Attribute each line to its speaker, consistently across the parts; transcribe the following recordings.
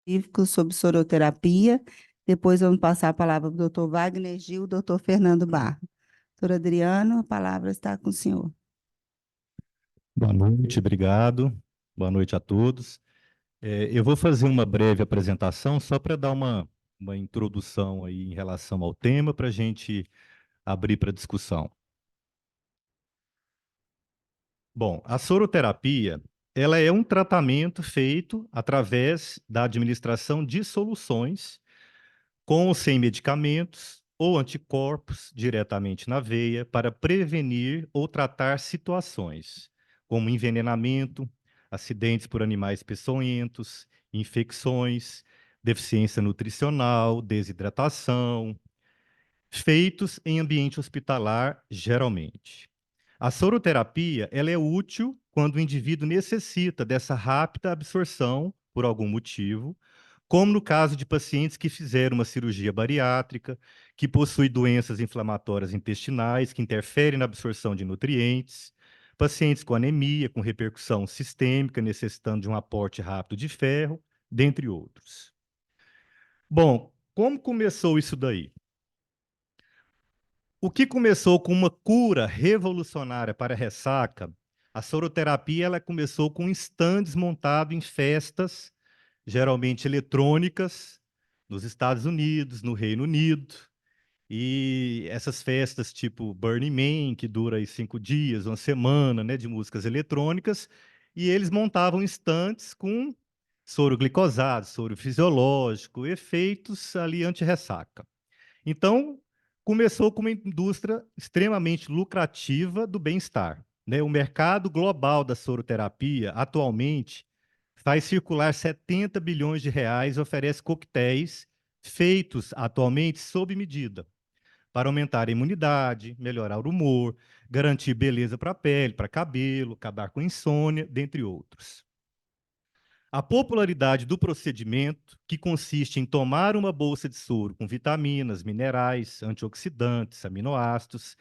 Speaker 1: científico sobre soroterapia. Depois vamos passar a palavra para o doutor Wagner Gil, doutor Fernando Barro. Doutor Adriano, a palavra está com o senhor.
Speaker 2: Boa noite, obrigado. Boa noite a todos. Eu vou fazer uma breve apresentação só para dar uma introdução aí em relação ao tema, para a gente abrir para discussão. Bom, a soroterapia, ela é um tratamento feito através da administração de soluções com ou sem medicamentos ou anticorpos diretamente na veia para prevenir ou tratar situações como envenenamento, acidentes por animais peçonhentos, infecções, deficiência nutricional, desidratação, feitos em ambiente hospitalar, geralmente. A soroterapia, ela é útil quando o indivíduo necessita dessa rápida absorção por algum motivo, como no caso de pacientes que fizeram uma cirurgia bariátrica, que possuem doenças inflamatórias intestinais, que interferem na absorção de nutrientes, pacientes com anemia, com repercussão sistêmica, necessitando de um aporte rápido de ferro, dentre outros. Bom, como começou isso daí? O que começou com uma cura revolucionária para a ressaca, a soroterapia ela começou com estandes montados em festas, geralmente eletrônicas, nos Estados Unidos, no Reino Unido. E essas festas tipo Burning Man, que dura aí 5 dias, uma semana, né, de músicas eletrônicas, e eles montavam estantes com soro glicosado, soro fisiológico, efeitos ali anti-ressaca. Então, começou com uma indústria extremamente lucrativa do bem-estar, né? O mercado global da soroterapia, atualmente, faz circular 70 bilhões de reais e oferece coquetéis feitos atualmente sob medida, para aumentar a imunidade, melhorar o humor, garantir beleza para a pele, para cabelo, acabar com insônia, dentre outros. A popularidade do procedimento, que consiste em tomar uma bolsa de soro com vitaminas, minerais, antioxidantes, aminoácidos,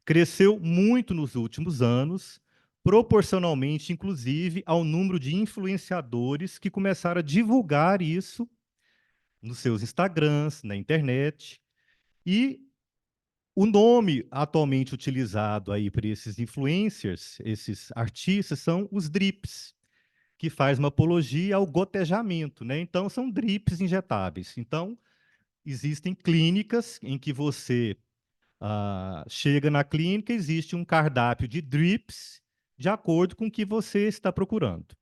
Speaker 2: cresceu muito nos últimos anos, proporcionalmente, inclusive, ao número de influenciadores que começaram a divulgar isso nos seus Instagrams, na internet. E o nome atualmente utilizado aí para esses influencers, esses artistas, são os drips, que faz uma apologia ao gotejamento, né? Então, são drips injetáveis. Então, existem clínicas em que você chega na clínica, existe um cardápio de drips de acordo com o que você está procurando.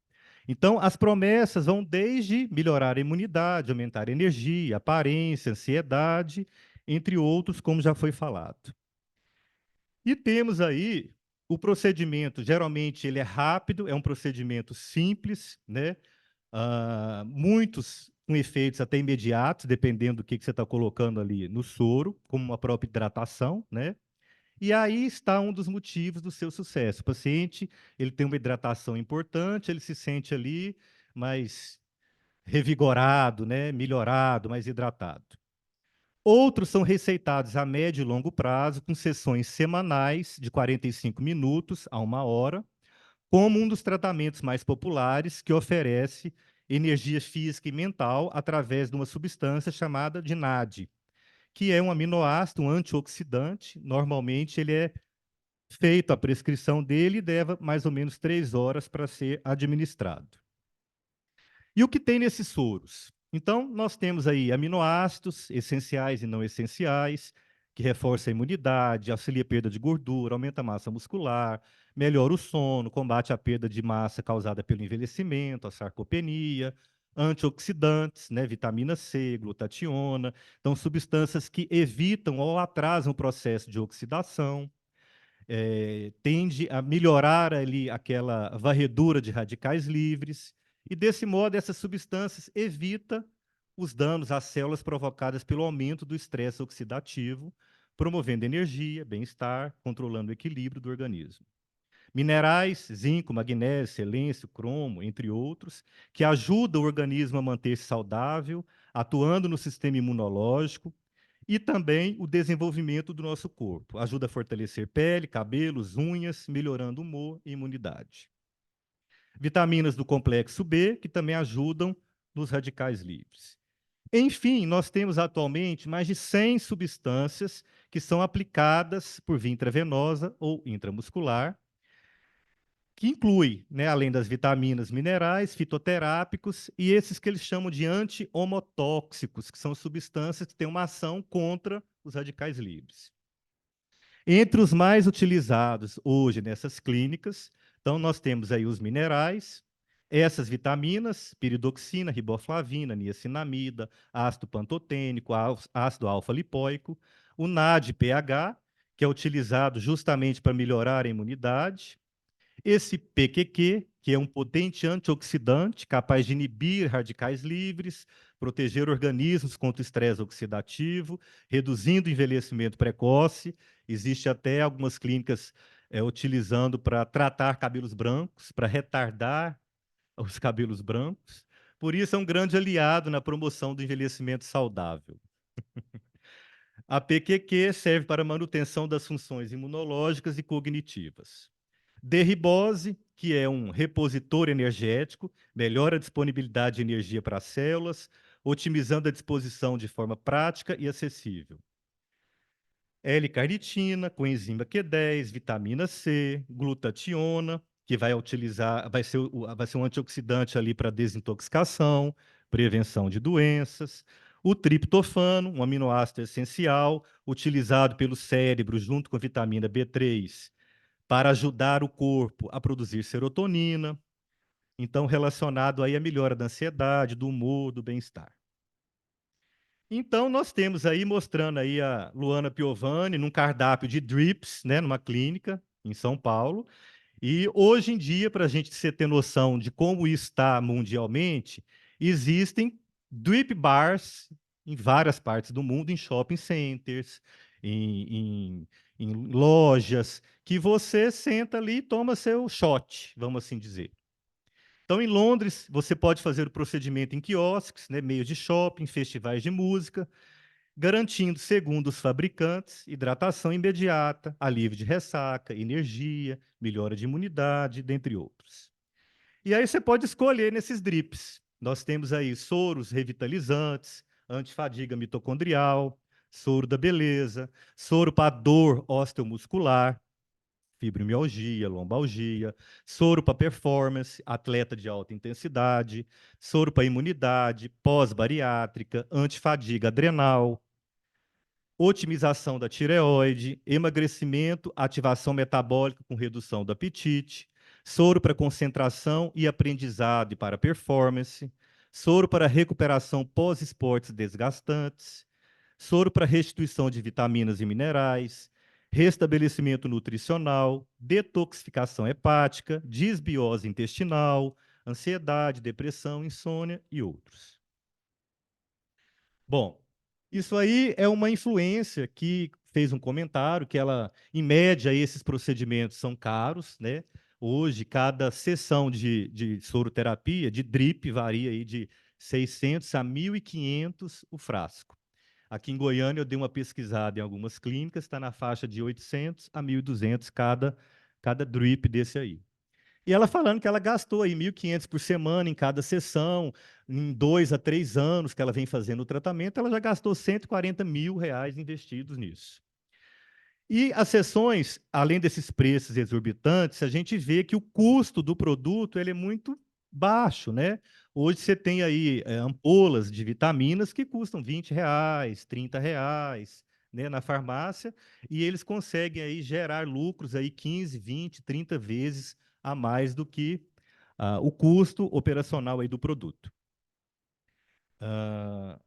Speaker 2: Então, as promessas vão desde melhorar a imunidade, aumentar a energia, aparência, ansiedade, entre outros, como já foi falado. E temos aí o procedimento, geralmente ele é rápido, é um procedimento simples, né? Muitos com efeitos até imediatos, dependendo do que você está colocando ali no soro, como a própria hidratação, né? E aí está um dos motivos do seu sucesso. O paciente, ele tem uma hidratação importante, ele se sente ali mais revigorado, né? Melhorado, mais hidratado. Outros são receitados a médio e longo prazo, com sessões semanais de 45 minutos a 1 hora, como um dos tratamentos mais populares que oferece energia física e mental através de uma substância chamada de NAD, que é um aminoácido, um antioxidante. Normalmente ele é feito a prescrição dele e leva mais ou menos 3 horas para ser administrado. E o que tem nesses soros? Então, nós temos aí aminoácidos essenciais e não essenciais, que reforçam a imunidade, auxilia a perda de gordura, aumenta a massa muscular, melhora o sono, combate a perda de massa causada pelo envelhecimento, a sarcopenia, antioxidantes, né, vitamina C, glutationa, então substâncias que evitam ou atrasam o processo de oxidação, tende a melhorar ali aquela varredura de radicais livres, e desse modo essas substâncias evitam os danos às células provocadas pelo aumento do estresse oxidativo, promovendo energia, bem-estar, controlando o equilíbrio do organismo. Minerais, zinco, magnésio, selêncio, cromo, entre outros, que ajudam o organismo a manter-se saudável, atuando no sistema imunológico, e também o desenvolvimento do nosso corpo. Ajuda a fortalecer pele, cabelos, unhas, melhorando o humor e imunidade. Vitaminas do complexo B, que também ajudam nos radicais livres. Enfim, nós temos atualmente mais de 100 substâncias que são aplicadas por via intravenosa ou intramuscular, que inclui, né, além das vitaminas, minerais, fitoterápicos e esses que eles chamam de anti-homotóxicos, que são substâncias que têm uma ação contra os radicais livres. Entre os mais utilizados hoje nessas clínicas, então nós temos aí os minerais, essas vitaminas, piridoxina, riboflavina, niacinamida, ácido pantotênico, ácido alfa-lipoico, o NAD-PH, que é utilizado justamente para melhorar a imunidade, esse PQQ, que é um potente antioxidante capaz de inibir radicais livres, proteger organismos contra o estresse oxidativo, reduzindo o envelhecimento precoce. Existe até algumas clínicas utilizando para tratar cabelos brancos, para retardar os cabelos brancos. Por isso, é um grande aliado na promoção do envelhecimento saudável. A PQQ serve para a manutenção das funções imunológicas e cognitivas. D-ribose, que é um repositor energético, melhora a disponibilidade de energia para as células, otimizando a disposição de forma prática e acessível. L-carnitina, coenzima Q10, vitamina C, glutationa, que vai ser um antioxidante ali para desintoxicação, prevenção de doenças. O triptofano, um aminoácido essencial, utilizado pelo cérebro junto com a vitamina B3 para ajudar o corpo a produzir serotonina, então relacionado aí à melhora da ansiedade, do humor, do bem-estar. Então, nós temos aí, mostrando aí a Luana Piovani num cardápio de drips, né, numa clínica em São Paulo. E hoje em dia, para a gente ter noção de como isso está mundialmente, existem drip bars em várias partes do mundo, em shopping centers, em, em lojas, que você senta ali e toma seu shot, vamos assim dizer. Então, em Londres, você pode fazer o procedimento em quiosques, né, meios de shopping, festivais de música, garantindo, segundo os fabricantes, hidratação imediata, alívio de ressaca, energia, melhora de imunidade, dentre outros. E aí você pode escolher nesses drips. Nós temos aí soros revitalizantes, antifadiga mitocondrial, soro da beleza, soro para dor osteomuscular, fibromialgia, lombalgia, soro para performance, atleta de alta intensidade, soro para imunidade, pós-bariátrica, antifadiga adrenal, otimização da tireoide, emagrecimento, ativação metabólica com redução do apetite, soro para concentração e aprendizado e para performance, soro para recuperação pós-esportes desgastantes, soro para restituição de vitaminas e minerais, restabelecimento nutricional, detoxificação hepática, disbiose intestinal, ansiedade, depressão, insônia e outros. Bom, isso aí é uma influência que fez um comentário que ela, em média, esses procedimentos são caros, né? Hoje, cada sessão de soroterapia, de drip, varia aí de 600 a 1.500 o frasco. Aqui em Goiânia, eu dei uma pesquisada em algumas clínicas, está na faixa de 800 a 1.200 cada drip desse aí. E ela falando que ela gastou aí 1.500 por semana em cada sessão, em 2 a 3 anos que ela vem fazendo o tratamento, ela já gastou 140 mil reais investidos nisso. E as sessões, além desses preços exorbitantes, a gente vê que o custo do produto ele é muito baixo, né? Hoje você tem aí ampolas de vitaminas que custam 20 reais, 30 reais, né, na farmácia, e eles conseguem aí gerar lucros aí 15, 20, 30 vezes a mais do que o custo operacional aí do produto. Ah,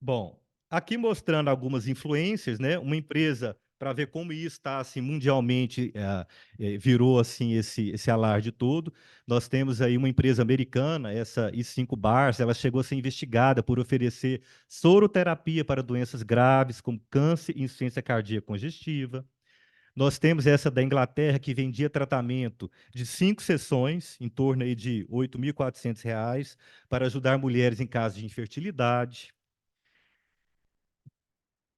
Speaker 2: Bom, aqui mostrando algumas influências, né? Uma empresa para ver como isso está assim mundialmente virou assim esse alarde todo. Nós temos aí uma empresa americana, essa E5 Bars, ela chegou a ser investigada por oferecer soroterapia para doenças graves como câncer e insuficiência cardíaca congestiva. Nós temos essa da Inglaterra que vendia tratamento de 5 sessões, em torno aí de R$ 8.400, para ajudar mulheres em casos de infertilidade.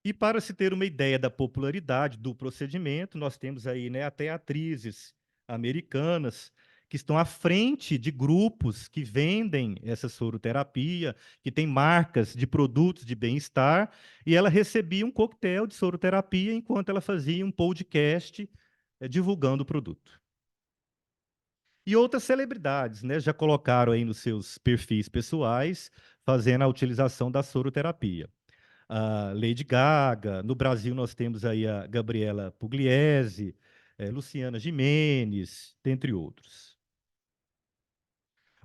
Speaker 2: E para se ter uma ideia da popularidade do procedimento, nós temos aí, né, até atrizes americanas que estão à frente de grupos que vendem essa soroterapia, que tem marcas de produtos de bem-estar, e ela recebia um coquetel de soroterapia enquanto ela fazia um podcast divulgando o produto. E outras celebridades, né, já colocaram aí nos seus perfis pessoais, fazendo a utilização da soroterapia. A Lady Gaga, no Brasil nós temos aí a Gabriela Pugliese, Luciana Gimenez, dentre outros.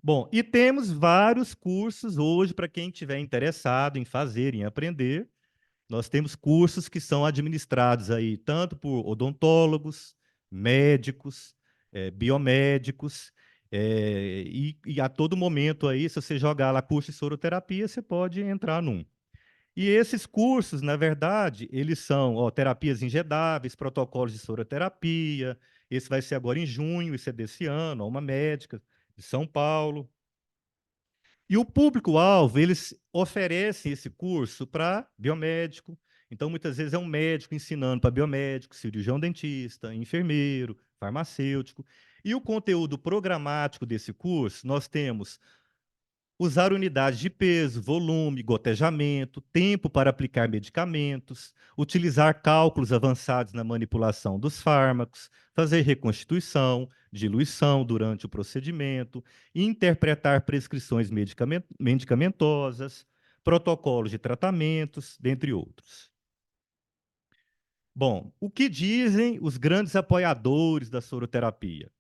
Speaker 2: Bom, e temos vários cursos hoje para quem estiver interessado em fazer, em aprender. Nós temos cursos que são administrados aí tanto por odontólogos, médicos, biomédicos, e a todo momento aí, se você jogar lá curso de soroterapia, você pode entrar num. E esses cursos, na verdade, eles são terapias injetáveis, protocolos de soroterapia. Esse vai ser agora em junho, isso é desse ano, uma médica de São Paulo. E o público-alvo, eles oferecem esse curso para biomédico. Então, muitas vezes é um médico ensinando para biomédico, cirurgião dentista, enfermeiro, farmacêutico. E o conteúdo programático desse curso, nós temos usar unidades de peso, volume, gotejamento, tempo para aplicar medicamentos, utilizar cálculos avançados na manipulação dos fármacos, fazer reconstituição, diluição durante o procedimento, interpretar prescrições medicamentosas, protocolos de tratamentos, dentre outros. Bom, o que dizem os grandes apoiadores da soroterapia?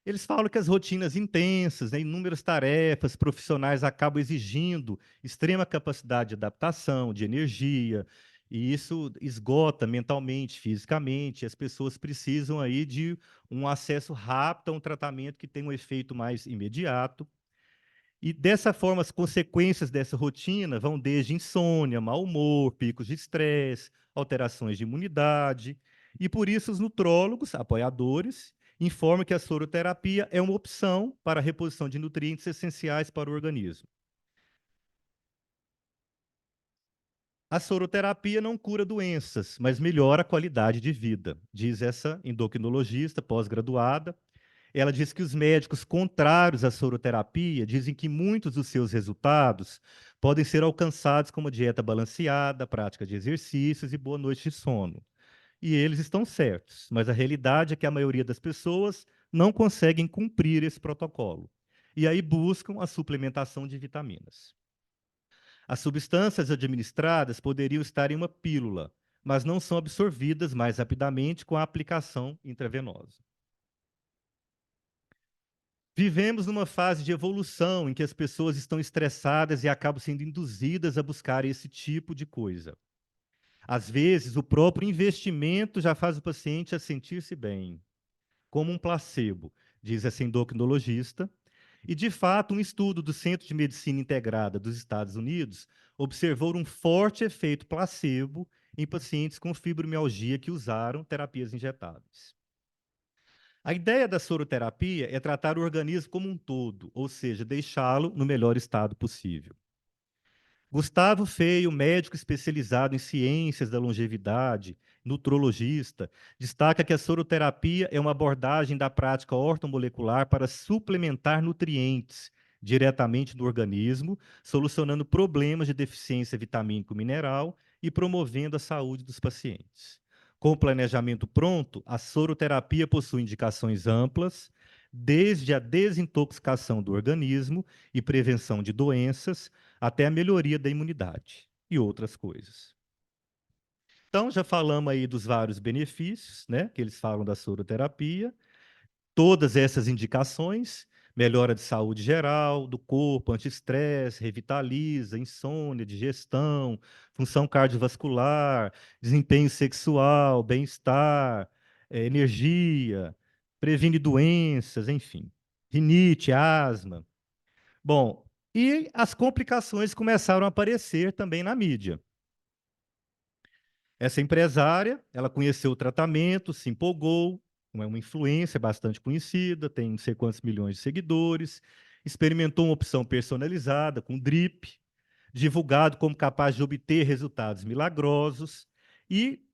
Speaker 2: Eles falam que as rotinas intensas, né, inúmeras tarefas profissionais acabam exigindo extrema capacidade de adaptação, de energia, e isso esgota mentalmente, fisicamente, e as pessoas precisam aí de um acesso rápido a um tratamento que tem um efeito mais imediato. E dessa forma, as consequências dessa rotina vão desde insônia, mau humor, picos de estresse, alterações de imunidade. E por isso os nutrólogos, apoiadores, informam que a soroterapia é uma opção para a reposição de nutrientes essenciais para o organismo. A soroterapia não cura doenças, mas melhora a qualidade de vida, diz essa endocrinologista pós-graduada. Ela diz que os médicos contrários à soroterapia dizem que muitos dos seus resultados podem ser alcançados com uma dieta balanceada, prática de exercícios e boa noite de sono. E eles estão certos, mas a realidade é que a maioria das pessoas não conseguem cumprir esse protocolo. E aí buscam a suplementação de vitaminas. As substâncias administradas poderiam estar em uma pílula, mas não são absorvidas mais rapidamente com a aplicação intravenosa. Vivemos numa fase de evolução em que as pessoas estão estressadas e acabam sendo induzidas a buscar esse tipo de coisa. Às vezes, o próprio investimento já faz o paciente a sentir-se bem, como um placebo, diz essa endocrinologista. E, de fato, um estudo do Centro de Medicina Integrada dos Estados Unidos observou um forte efeito placebo em pacientes com fibromialgia que usaram terapias injetáveis. A ideia da soroterapia é tratar o organismo como um todo, ou seja, deixá-lo no melhor estado possível. Gustavo Feio, médico especializado em ciências da longevidade, nutrologista, destaca que a soroterapia é uma abordagem da prática ortomolecular para suplementar nutrientes diretamente no organismo, solucionando problemas de deficiência vitamínico-mineral e promovendo a saúde dos pacientes. Com o planejamento pronto, a soroterapia possui indicações amplas, desde a desintoxicação do organismo e prevenção de doenças, até a melhoria da imunidade e outras coisas. Então, já falamos aí dos vários benefícios, né, que eles falam da soroterapia. Todas essas indicações, melhora de saúde geral, do corpo, anti-estresse, revitaliza, insônia, digestão, função cardiovascular, desempenho sexual, bem-estar, energia, previne doenças, enfim, rinite, asma. Bom, e as complicações começaram a aparecer também na mídia. Essa empresária, ela conheceu o tratamento, se empolgou, é uma influência bastante conhecida, tem não sei quantos milhões de seguidores, experimentou uma opção personalizada com drip, divulgado como capaz de obter resultados milagrosos e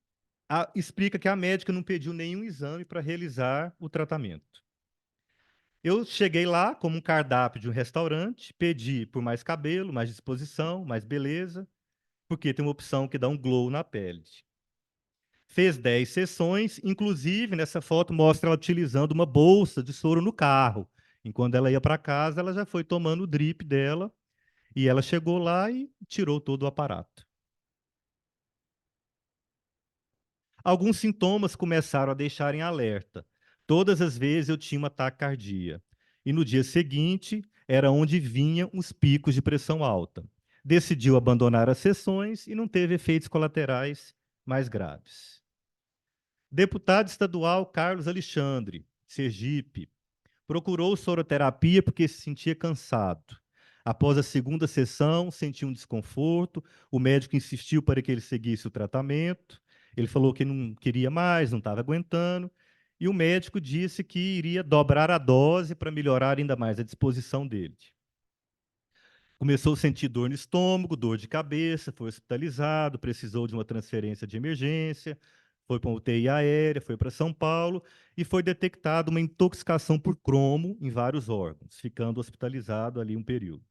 Speaker 2: explica que a médica não pediu nenhum exame para realizar o tratamento. Eu cheguei lá como um cardápio de um restaurante, pedi por mais cabelo, mais disposição, mais beleza, porque tem uma opção que dá um glow na pele. Fez 10 sessões, inclusive nessa foto mostra ela utilizando uma bolsa de soro no carro. Enquanto ela ia para casa, ela já foi tomando o drip dela e ela chegou lá e tirou todo o aparato. Alguns sintomas começaram a deixar em alerta. Todas as vezes eu tinha uma taquicardia. E no dia seguinte era onde vinham os picos de pressão alta. Decidiu abandonar as sessões e não teve efeitos colaterais mais graves. Deputado estadual Carlos Alexandre, Sergipe, procurou soroterapia porque se sentia cansado. Após a segunda sessão, sentiu um desconforto, o médico insistiu para que ele seguisse o tratamento. Ele falou que não queria mais, não estava aguentando, e o médico disse que iria dobrar a dose para melhorar ainda mais a disposição dele. Começou a sentir dor no estômago, dor de cabeça, foi hospitalizado, precisou de uma transferência de emergência, foi para uma UTI aérea, foi para São Paulo e foi detectada uma intoxicação por cromo em vários órgãos, ficando hospitalizado ali um período.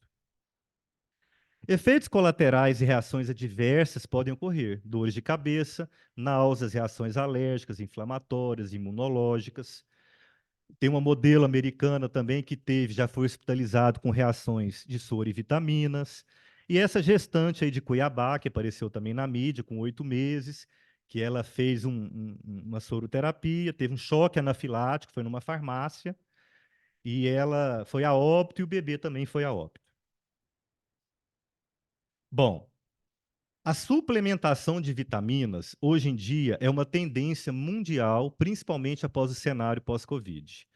Speaker 2: Efeitos colaterais e reações adversas podem ocorrer: dores de cabeça, náuseas, reações alérgicas, inflamatórias, imunológicas. Tem uma modelo americana também que já foi hospitalizado com reações de soro e vitaminas. E essa gestante aí de Cuiabá, que apareceu também na mídia, com 8 meses, que ela fez uma soroterapia, teve um choque anafilático, foi numa farmácia, e ela foi a óbito e o bebê também foi a óbito. Bom, a suplementação de vitaminas, hoje em dia, é uma tendência mundial, principalmente após o cenário pós-Covid.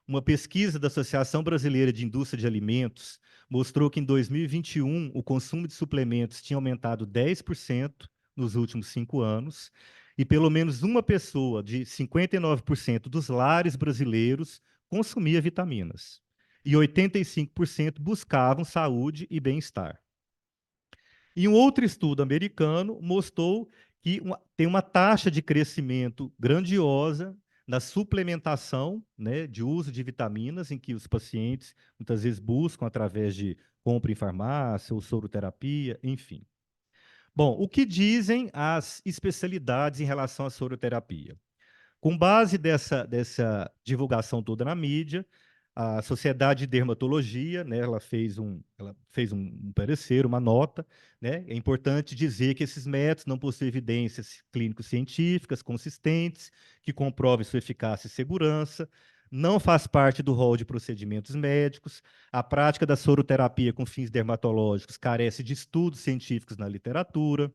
Speaker 2: Uma pesquisa da Associação Brasileira de Indústria de Alimentos mostrou que em 2021 o consumo de suplementos tinha aumentado 10% nos últimos 5 anos, e pelo menos uma pessoa de 59% dos lares brasileiros consumia vitaminas, e 85% buscavam saúde e bem-estar. E um outro estudo americano mostrou que tem uma taxa de crescimento grandiosa na suplementação, né, de uso de vitaminas, em que os pacientes muitas vezes buscam através de compra em farmácia ou soroterapia, enfim. Bom, o que dizem as especialidades em relação à soroterapia? Com base dessa divulgação toda na mídia, a Sociedade de Dermatologia, né, ela fez um parecer, uma nota, né? É importante dizer que esses métodos não possuem evidências clínico-científicas consistentes que comprovem sua eficácia e segurança, não faz parte do rol de procedimentos médicos, a prática da soroterapia com fins dermatológicos carece de estudos científicos na literatura.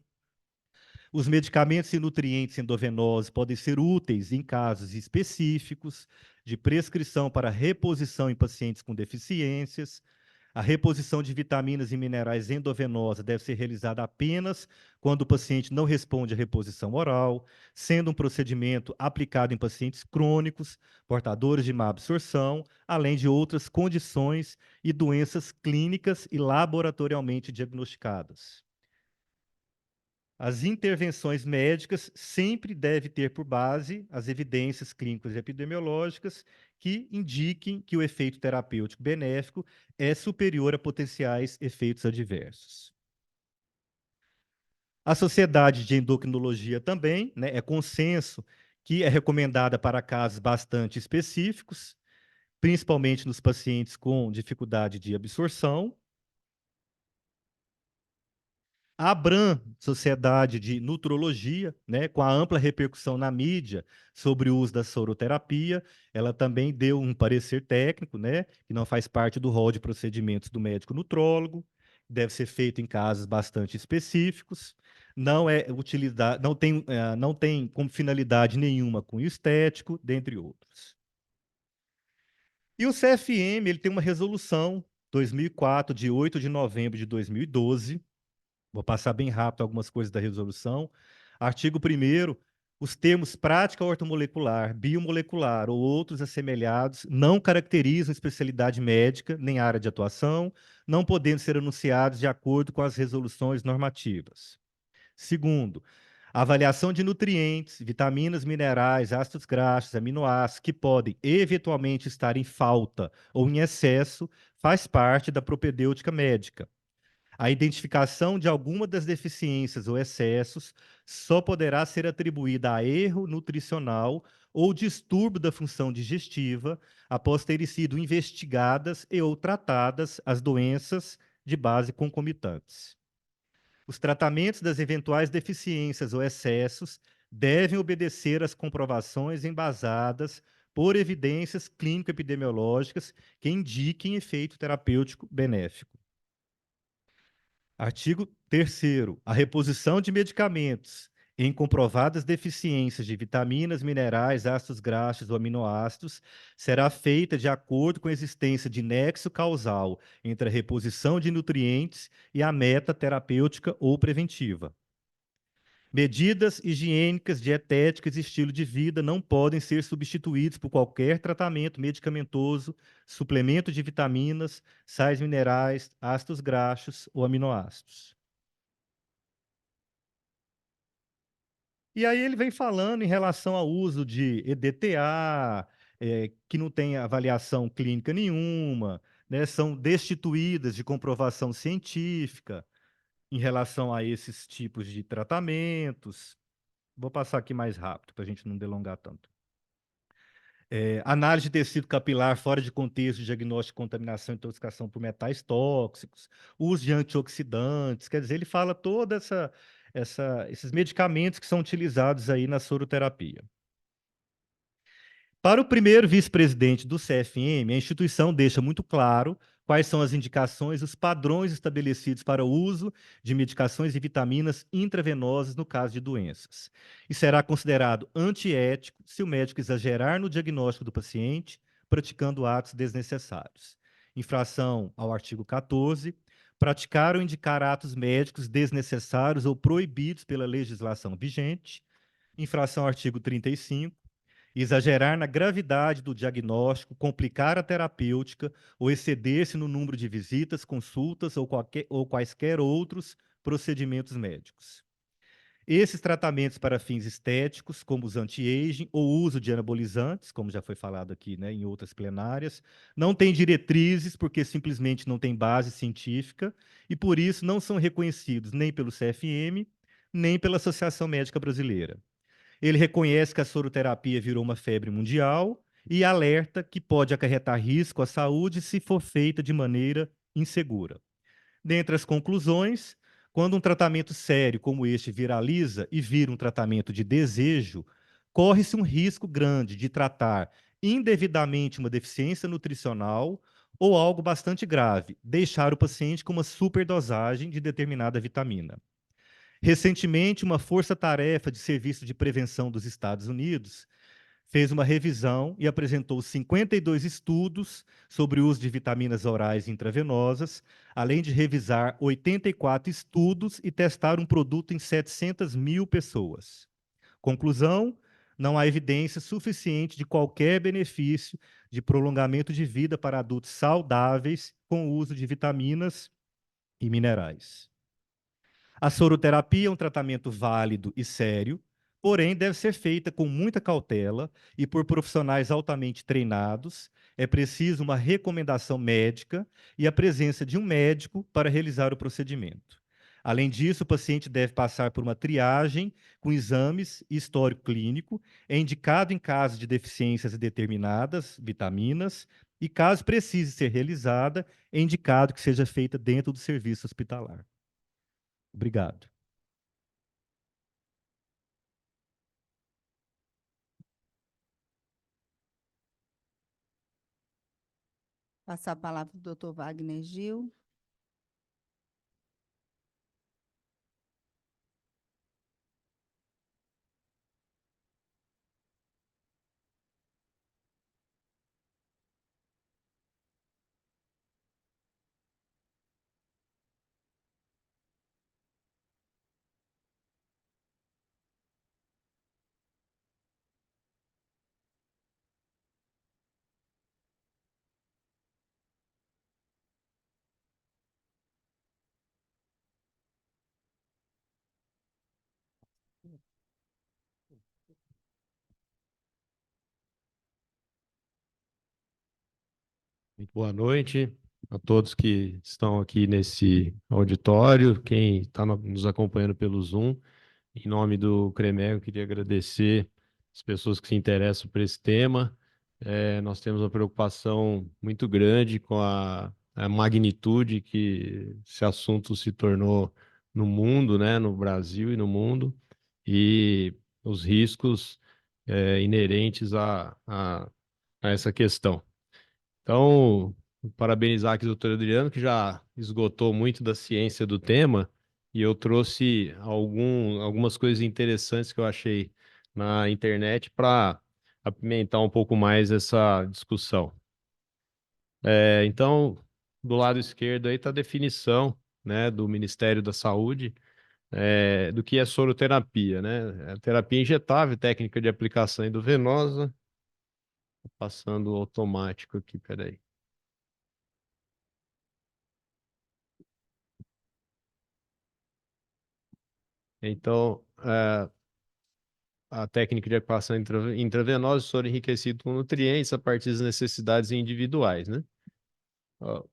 Speaker 2: Os medicamentos e nutrientes endovenosos podem ser úteis em casos específicos de prescrição para reposição em pacientes com deficiências. A reposição de vitaminas e minerais endovenosa deve ser realizada apenas quando o paciente não responde à reposição oral, sendo um procedimento aplicado em pacientes crônicos, portadores de má absorção, além de outras condições e doenças clínicas e laboratorialmente diagnosticadas. As intervenções médicas sempre devem ter por base as evidências clínicas e epidemiológicas que indiquem que o efeito terapêutico benéfico é superior a potenciais efeitos adversos. A Sociedade de Endocrinologia também, né, é consenso que é recomendada para casos bastante específicos, principalmente nos pacientes com dificuldade de absorção. A ABRAM, Sociedade de Nutrologia, né, com a ampla repercussão na mídia sobre o uso da soroterapia, ela também deu um parecer técnico, né, que não faz parte do rol de procedimentos do médico nutrólogo, deve ser feito em casos bastante específicos, não tem como finalidade nenhuma cunho estético, dentre outros. E o CFM, ele tem uma resolução 2004, de 8 de novembro de 2012. Vou passar bem rápido algumas coisas da resolução. Artigo 1º, os termos prática ortomolecular, biomolecular ou outros assemelhados não caracterizam especialidade médica nem área de atuação, não podendo ser anunciados de acordo com as resoluções normativas. Segundo, A avaliação de nutrientes, vitaminas, minerais, ácidos graxos, aminoácidos que podem eventualmente estar em falta ou em excesso faz parte da propedêutica médica. A identificação de alguma das deficiências ou excessos só poderá ser atribuída a erro nutricional ou distúrbio da função digestiva após terem sido investigadas e ou tratadas as doenças de base concomitantes. Os tratamentos das eventuais deficiências ou excessos devem obedecer às comprovações embasadas por evidências clínico-epidemiológicas que indiquem efeito terapêutico benéfico. Artigo 3º. A reposição de medicamentos em comprovadas deficiências de vitaminas, minerais, ácidos graxos ou aminoácidos será feita de acordo com a existência de nexo causal entre a reposição de nutrientes e a meta terapêutica ou preventiva. Medidas higiênicas, dietéticas e estilo de vida não podem ser substituídos por qualquer tratamento medicamentoso, suplemento de vitaminas, sais minerais, ácidos graxos ou aminoácidos. E aí ele vem falando em relação ao uso de EDTA, que não tem avaliação clínica nenhuma, né, são destituídas de comprovação científica em relação a esses tipos de tratamentos. Vou passar aqui mais rápido, para a gente não delongar tanto. Análise de tecido capilar fora de contexto de diagnóstico de contaminação e intoxicação por metais tóxicos, uso de antioxidantes, quer dizer, ele fala toda esses medicamentos que são utilizados aí na soroterapia. Para o primeiro vice-presidente do CFM, a instituição deixa muito claro quais são as indicações, os padrões estabelecidos para o uso de medicações e vitaminas intravenosas no caso de doenças. E será considerado antiético se o médico exagerar no diagnóstico do paciente, praticando atos desnecessários. Infração ao artigo 14, praticar ou indicar atos médicos desnecessários ou proibidos pela legislação vigente. Infração ao artigo 35, exagerar na gravidade do diagnóstico, complicar a terapêutica ou exceder-se no número de visitas, consultas ou quaisquer outros procedimentos médicos. Esses tratamentos para fins estéticos, como os anti-aging ou o uso de anabolizantes, como já foi falado aqui, né, em outras plenárias, não têm diretrizes porque simplesmente não têm base científica e por isso não são reconhecidos nem pelo CFM, nem pela Associação Médica Brasileira. Ele reconhece que a soroterapia virou uma febre mundial e alerta que pode acarretar risco à saúde se for feita de maneira insegura. Dentre as conclusões, quando um tratamento sério como este viraliza e vira um tratamento de desejo, corre-se um risco grande de tratar indevidamente uma deficiência nutricional ou algo bastante grave, deixar o paciente com uma superdosagem de determinada vitamina. Recentemente, uma força-tarefa de serviço de prevenção dos Estados Unidos fez uma revisão e apresentou 52 estudos sobre o uso de vitaminas orais intravenosas, além de revisar 84 estudos e testar um produto em 700 mil pessoas. Conclusão: não há evidência suficiente de qualquer benefício de prolongamento de vida para adultos saudáveis com o uso de vitaminas e minerais. A soroterapia é um tratamento válido e sério, porém deve ser feita com muita cautela e por profissionais altamente treinados. É preciso uma recomendação médica e a presença de um médico para realizar o procedimento. Além disso, o paciente deve passar por uma triagem com exames e histórico clínico, é indicado em caso de deficiências determinadas, vitaminas, e caso precise ser realizada, é indicado que seja feita dentro do serviço hospitalar. Obrigado.
Speaker 1: Passar a palavra para o doutor Wagner Gil.
Speaker 3: Muito boa noite a todos que estão aqui nesse auditório, quem está nos acompanhando pelo Zoom. Em nome do CREMEG, eu queria agradecer as pessoas que se interessam por esse tema. Nós temos uma preocupação muito grande com a magnitude que esse assunto se tornou no mundo, né, no Brasil e no mundo, e os riscos inerentes a essa questão. Então, parabenizar aqui o doutor Adriano, que já esgotou muito da ciência do tema, e eu trouxe algumas coisas interessantes que eu achei na internet para apimentar um pouco mais essa discussão. Então, do lado esquerdo aí está a definição, né, do Ministério da Saúde, do que é soroterapia, né? A terapia injetável, técnica de aplicação endovenosa, passando automático aqui, peraí. Então, a técnica de equação intravenosa, soro enriquecido com nutrientes a partir das necessidades individuais, né?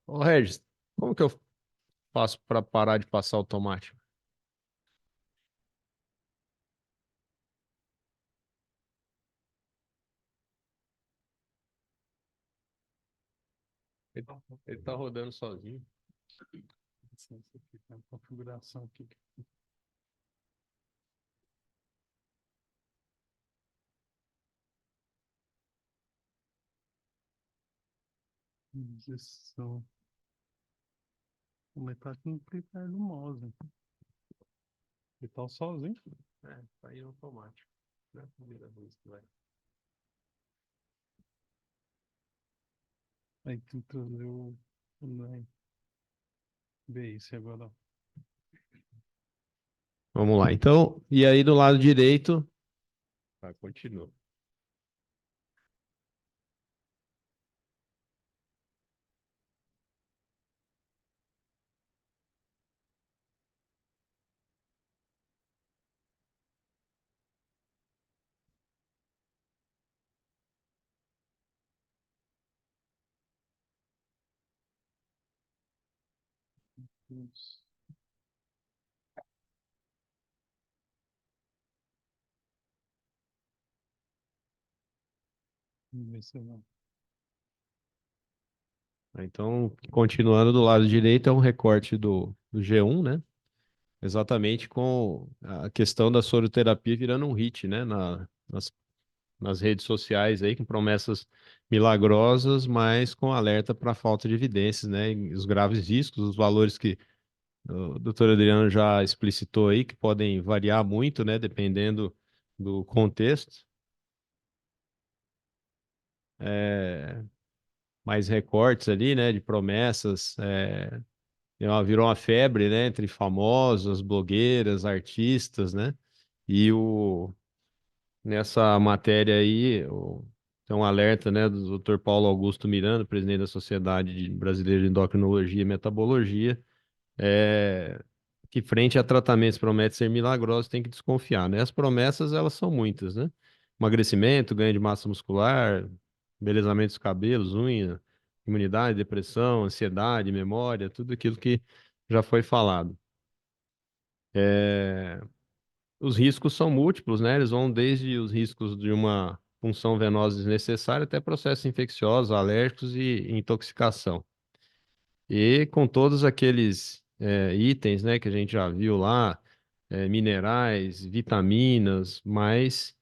Speaker 3: Ô, Regis, como que eu faço para parar de passar automático? Ele, ele tá rodando sozinho.
Speaker 4: Configuração aqui. Injeção. Mas tá com o clicar do mouse. Ele tá sozinho.
Speaker 3: Tá aí automático. Não é a primeira vez que vai.
Speaker 4: Aí tem que trazer o online. Vê isso agora.
Speaker 3: Vamos lá. Então, e aí do lado direito, continua.
Speaker 4: Isso. Vamos ver se não.
Speaker 3: Então, continuando do lado direito, é um recorte do G1, né? Exatamente com a questão da soroterapia virando um hit, né? Nas redes sociais aí, com promessas milagrosas, mas com alerta para a falta de evidências, né? E os graves riscos, os valores que o doutor Adriano já explicitou aí, que podem variar muito, né? Dependendo do contexto. Mais recortes ali, né? De promessas. Virou uma febre, né? Entre famosos, blogueiras, artistas, né? E nessa matéria aí, tem um alerta, né, do Dr. Paulo Augusto Miranda, presidente da Sociedade Brasileira de Endocrinologia e Metabologia, que frente a tratamentos prometem ser milagrosos, tem que desconfiar, né? As promessas, elas são muitas, né? Emagrecimento, ganho de massa muscular, embelezamento dos cabelos, unha, imunidade, depressão, ansiedade, memória, tudo aquilo que já foi falado. Os riscos são múltiplos, né? Eles vão desde os riscos de uma punção venosa desnecessária até processos infecciosos, alérgicos e intoxicação. E com todos aqueles itens, né, que a gente já viu lá, minerais, vitaminas, mas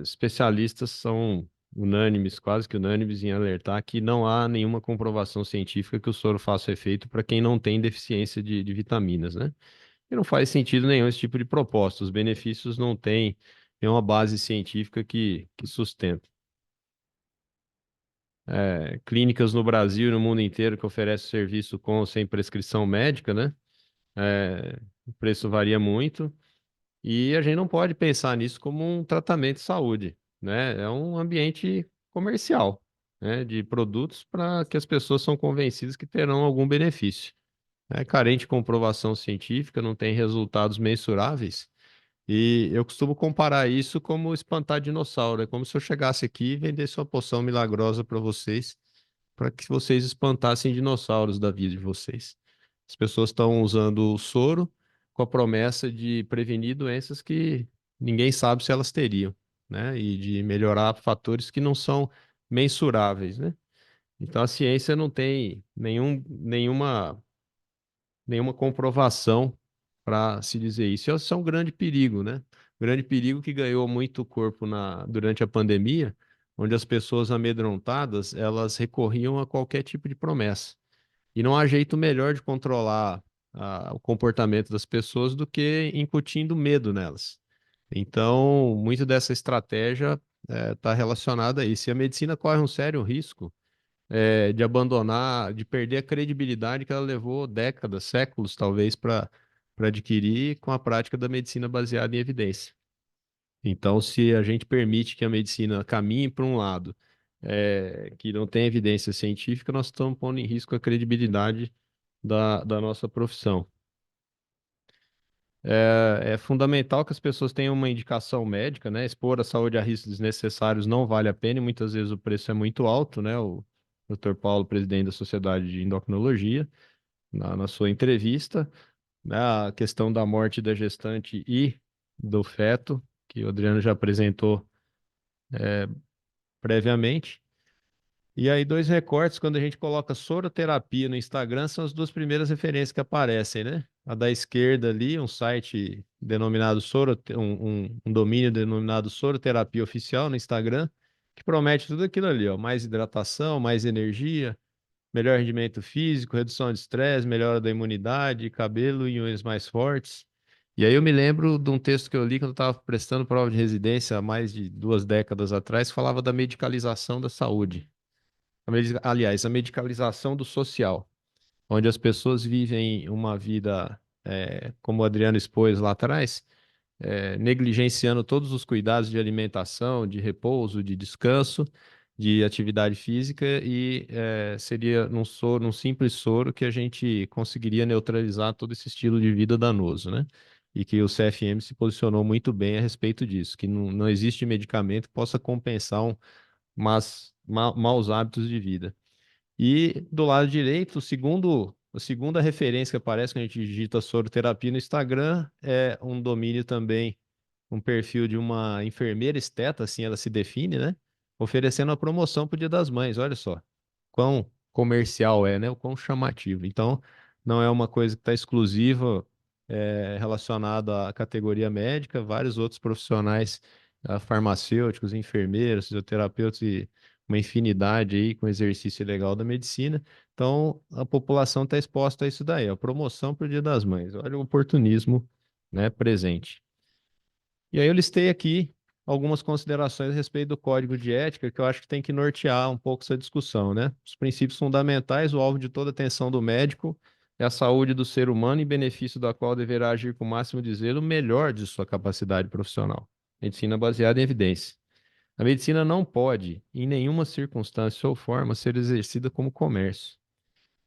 Speaker 3: especialistas são unânimes, quase que unânimes em alertar que não há nenhuma comprovação científica que o soro faça efeito para quem não tem deficiência de vitaminas, né? E não faz sentido nenhum esse tipo de proposta. Os benefícios não têm nenhuma base científica que sustenta. Clínicas no Brasil e no mundo inteiro que oferecem serviço com ou sem prescrição médica, né? O preço varia muito e a gente não pode pensar nisso como um tratamento de saúde, né? É um ambiente comercial, né? De produtos para que as pessoas são convencidas que terão algum benefício. É carente de comprovação científica, não tem resultados mensuráveis. E eu costumo comparar isso como espantar dinossauro. É como se eu chegasse aqui e vendesse uma poção milagrosa para vocês, para que vocês espantassem dinossauros da vida de vocês. As pessoas estão usando o soro com a promessa de prevenir doenças que ninguém sabe se elas teriam, né? E de melhorar fatores que não são mensuráveis, né? Então a ciência não tem nenhuma comprovação para se dizer isso. Isso é um grande perigo, né? Grande perigo que ganhou muito corpo durante a pandemia, onde as pessoas amedrontadas, elas recorriam a qualquer tipo de promessa. E não há jeito melhor de controlar o comportamento das pessoas do que incutindo medo nelas. Então, muito dessa estratégia está relacionada a isso. E a medicina corre um sério risco de abandonar, de perder a credibilidade que ela levou décadas, séculos talvez, para adquirir com a prática da medicina baseada em evidência. Então, se a gente permite que a medicina caminhe para um lado que não tem evidência científica, nós estamos pondo em risco a credibilidade da nossa profissão. É fundamental que as pessoas tenham uma indicação médica, né? Expor a saúde a riscos desnecessários não vale a pena e muitas vezes o preço é muito alto, né? O Dr. Paulo, presidente da Sociedade de Endocrinologia, na sua entrevista, né? A questão da morte da gestante e do feto, que o Adriano já apresentou previamente. E aí, dois recortes, quando a gente coloca soroterapia no Instagram, são as duas primeiras referências que aparecem, né? A da esquerda ali, um site denominado um domínio denominado Soroterapia Oficial no Instagram, que promete tudo aquilo ali, ó, mais hidratação, mais energia, melhor rendimento físico, redução de estresse, melhora da imunidade, cabelo e unhas mais fortes. E aí eu me lembro de um texto que eu li quando eu estava prestando prova de residência há mais de 2 décadas atrás, que falava da medicalização da saúde. Aliás, a medicalização do social, onde as pessoas vivem uma vida, como o Adriano expôs lá atrás, negligenciando todos os cuidados de alimentação, de repouso, de descanso, de atividade física, e seria num simples soro que a gente conseguiria neutralizar todo esse estilo de vida danoso, né? E que o CFM se posicionou muito bem a respeito disso, que não existe medicamento que possa compensar maus hábitos de vida. E do lado direito, a segunda referência que aparece quando a gente digita soroterapia no Instagram é um domínio também, um perfil de uma enfermeira esteta, assim ela se define, né? Oferecendo uma promoção para o Dia das Mães. Olha só, quão comercial é, né? O quão chamativo. Então, não é uma coisa que está exclusiva, relacionada à categoria médica, vários outros profissionais, farmacêuticos, enfermeiros, fisioterapeutas e uma infinidade aí com exercício legal da medicina. Então, a população está exposta a isso daí, a promoção para o Dia das Mães. Olha o oportunismo, né, presente. E aí eu listei aqui algumas considerações a respeito do código de ética que eu acho que tem que nortear um pouco essa discussão, né? Os princípios fundamentais, o alvo de toda atenção do médico é a saúde do ser humano, em benefício da qual deverá agir com o máximo de zelo, o melhor de sua capacidade profissional. Medicina baseada em evidência. A medicina não pode, em nenhuma circunstância ou forma, ser exercida como comércio.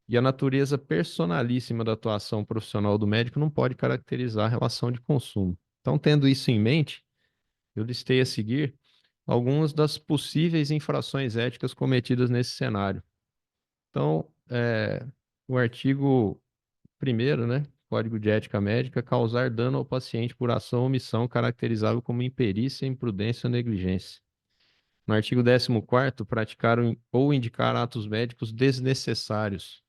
Speaker 3: E a natureza personalíssima da atuação profissional do médico não pode caracterizar a relação de consumo. Então, tendo isso em mente, eu listei a seguir algumas das possíveis infrações éticas cometidas nesse cenário. Então, o artigo 1º, né? Código de Ética Médica, causar dano ao paciente por ação ou omissão caracterizável como imperícia, imprudência ou negligência. No artigo 14º, praticar ou indicar atos médicos desnecessários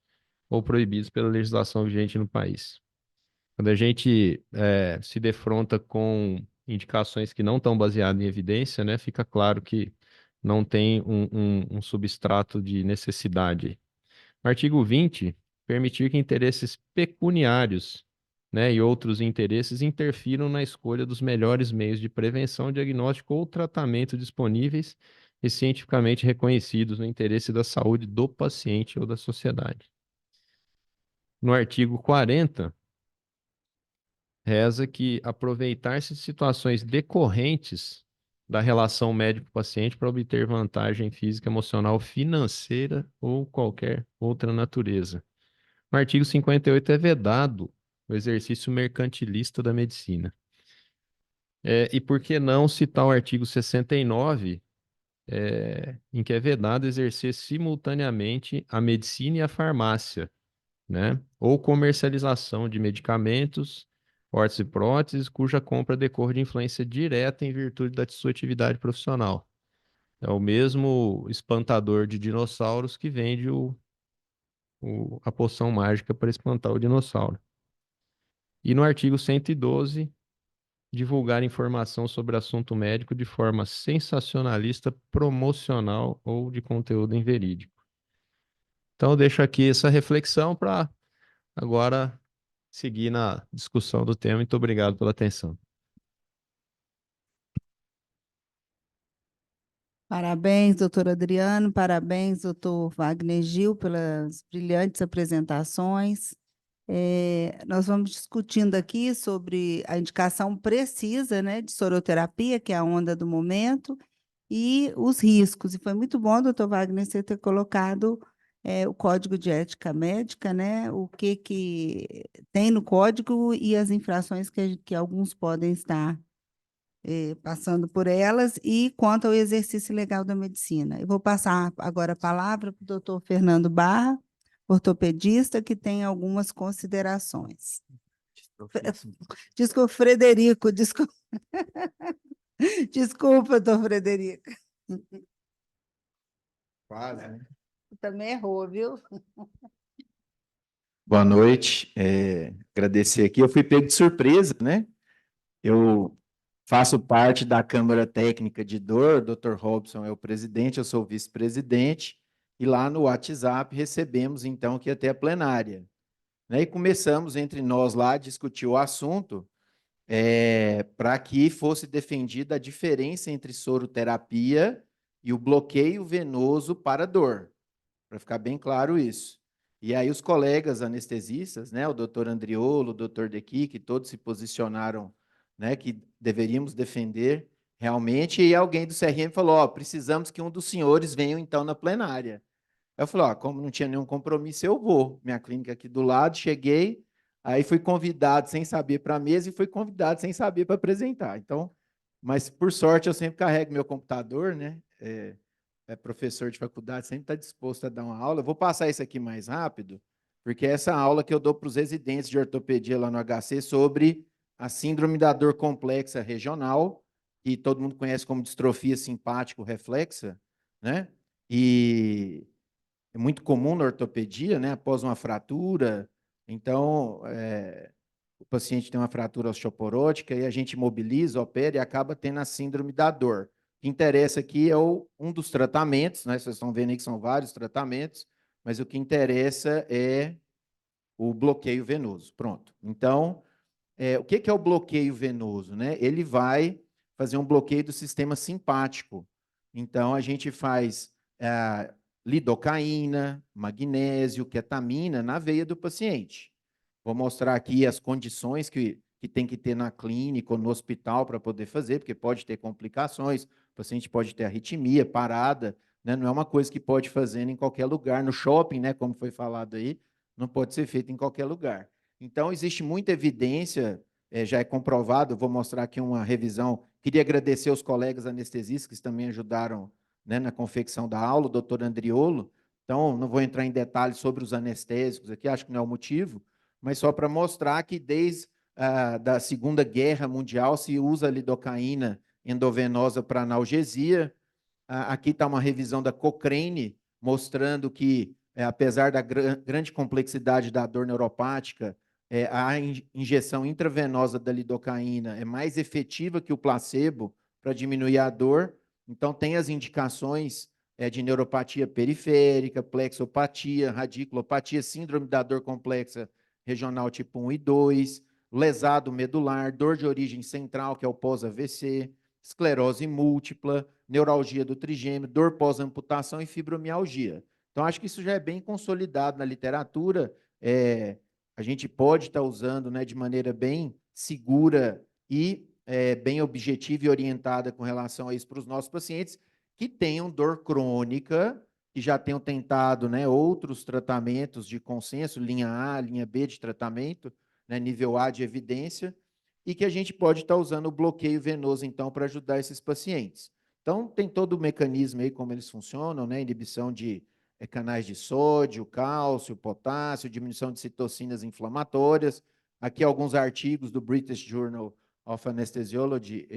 Speaker 3: ou proibidos pela legislação vigente no país. Quando a gente se defronta com indicações que não estão baseadas em evidência, né, fica claro que não tem um substrato de necessidade. No artigo 20, permitir que interesses pecuniários, né, e outros interesses interfiram na escolha dos melhores meios de prevenção, diagnóstico ou tratamento disponíveis e cientificamente reconhecidos no interesse da saúde do paciente ou da sociedade. No artigo 40, reza que aproveitar-se de situações decorrentes da relação médico-paciente para obter vantagem física, emocional, financeira ou qualquer outra natureza. No artigo 58 é vedado o exercício mercantilista da medicina. E por que não citar o artigo 69, em que é vedado exercer simultaneamente a medicina e a farmácia, né? Ou comercialização de medicamentos, órteses e próteses, cuja compra decorre de influência direta em virtude da sua atividade profissional. É o mesmo espantador de dinossauros que vende a poção mágica para espantar o dinossauro. E no artigo 112, divulgar informação sobre assunto médico de forma sensacionalista, promocional ou de conteúdo inverídico. Então, eu deixo aqui essa reflexão para agora seguir na discussão do tema. Muito obrigado pela atenção.
Speaker 1: Parabéns, doutor Adriano, parabéns, doutor Wagner Gil, pelas brilhantes apresentações. Nós vamos discutindo aqui sobre a indicação precisa, né, de soroterapia, que é a onda do momento, e os riscos. E foi muito bom, doutor Wagner, você ter colocado o Código de Ética Médica, né, o que tem no código e as infrações que alguns podem estar passando por elas, e quanto ao exercício legal da medicina. Eu vou passar agora a palavra para o doutor Fernando Barra, ortopedista, que tem algumas considerações. Desculpa, Frederico, desculpa. Desculpa, doutor Frederico.
Speaker 5: Quase, né?
Speaker 1: Também errou, viu?
Speaker 5: Boa noite. Agradecer aqui. Eu fui pego de surpresa, né? Eu faço parte da Câmara Técnica de Dor, o Dr. Robson é o presidente, eu sou o vice-presidente, e lá no WhatsApp recebemos, então, que ia ter a plenária. Né? E começamos entre nós lá a discutir o assunto para que fosse defendida a diferença entre soroterapia e o bloqueio venoso para dor, para ficar bem claro isso. E aí os colegas anestesistas, né, o doutor Andriolo, o doutor Dequi, que todos se posicionaram, né, que deveríamos defender realmente, e alguém do CRM falou, ó, precisamos que um dos senhores venha então na plenária. Eu falei, ó, como não tinha nenhum compromisso, eu vou. Minha clínica aqui do lado, cheguei, aí fui convidado sem saber para a mesa e fui convidado sem saber para apresentar. Então, mas por sorte eu sempre carrego meu computador, né? Professor de faculdade, sempre está disposto a dar uma aula. Eu vou passar isso aqui mais rápido, porque essa aula que eu dou para os residentes de ortopedia lá no HC sobre a síndrome da dor complexa regional, que todo mundo conhece como distrofia simpático-reflexa, né? E é muito comum na ortopedia, né? Após uma fratura. Então, o paciente tem uma fratura osteoporótica e a gente mobiliza, opera e acaba tendo a síndrome da dor. O que interessa aqui é um dos tratamentos, né? Vocês estão vendo aí que são vários tratamentos, mas o que interessa é o bloqueio venoso. Pronto. Então, o que é o bloqueio venoso, né? Ele vai fazer um bloqueio do sistema simpático. Então, a gente faz lidocaína, magnésio, ketamina na veia do paciente. Vou mostrar aqui as condições que tem que ter na clínica ou no hospital para poder fazer, porque pode ter complicações, o paciente pode ter arritmia, parada, né? Não é uma coisa que pode fazer em qualquer lugar. No shopping, né, como foi falado aí, não pode ser feito em qualquer lugar. Então, existe muita evidência, já é comprovado, vou mostrar aqui uma revisão. Queria agradecer aos colegas anestesistas que também ajudaram, né, na confecção da aula, o doutor Andriolo. Então, não vou entrar em detalhes sobre os anestésicos aqui, acho que não é o motivo, mas só para mostrar que desde da Segunda Guerra Mundial se usa a lidocaína endovenosa para analgesia. Aqui está uma revisão da Cochrane, mostrando que, apesar da grande complexidade da dor neuropática, a injeção intravenosa da lidocaína é mais efetiva que o placebo para diminuir a dor. Então, tem as indicações de neuropatia periférica, plexopatia, radiculopatia, síndrome da dor complexa regional tipo 1 e 2, lesado medular, dor de origem central, que é o pós-AVC, esclerose múltipla, neuralgia do trigêmeo, dor pós-amputação e fibromialgia. Então, acho que isso já é bem consolidado na literatura. A gente pode estar usando, né, de maneira bem segura e bem objetiva e orientada com relação a isso para os nossos pacientes que tenham dor crônica, que já tenham tentado, né, outros tratamentos de consenso, linha A, linha B de tratamento, né, nível A de evidência, e que a gente pode estar usando o bloqueio venoso, então, para ajudar esses pacientes. Então, tem todo o mecanismo aí, como eles funcionam, né? Inibição de canais de sódio, cálcio, potássio, diminuição de citocinas inflamatórias. Aqui alguns artigos do British Journal of Anesthesiology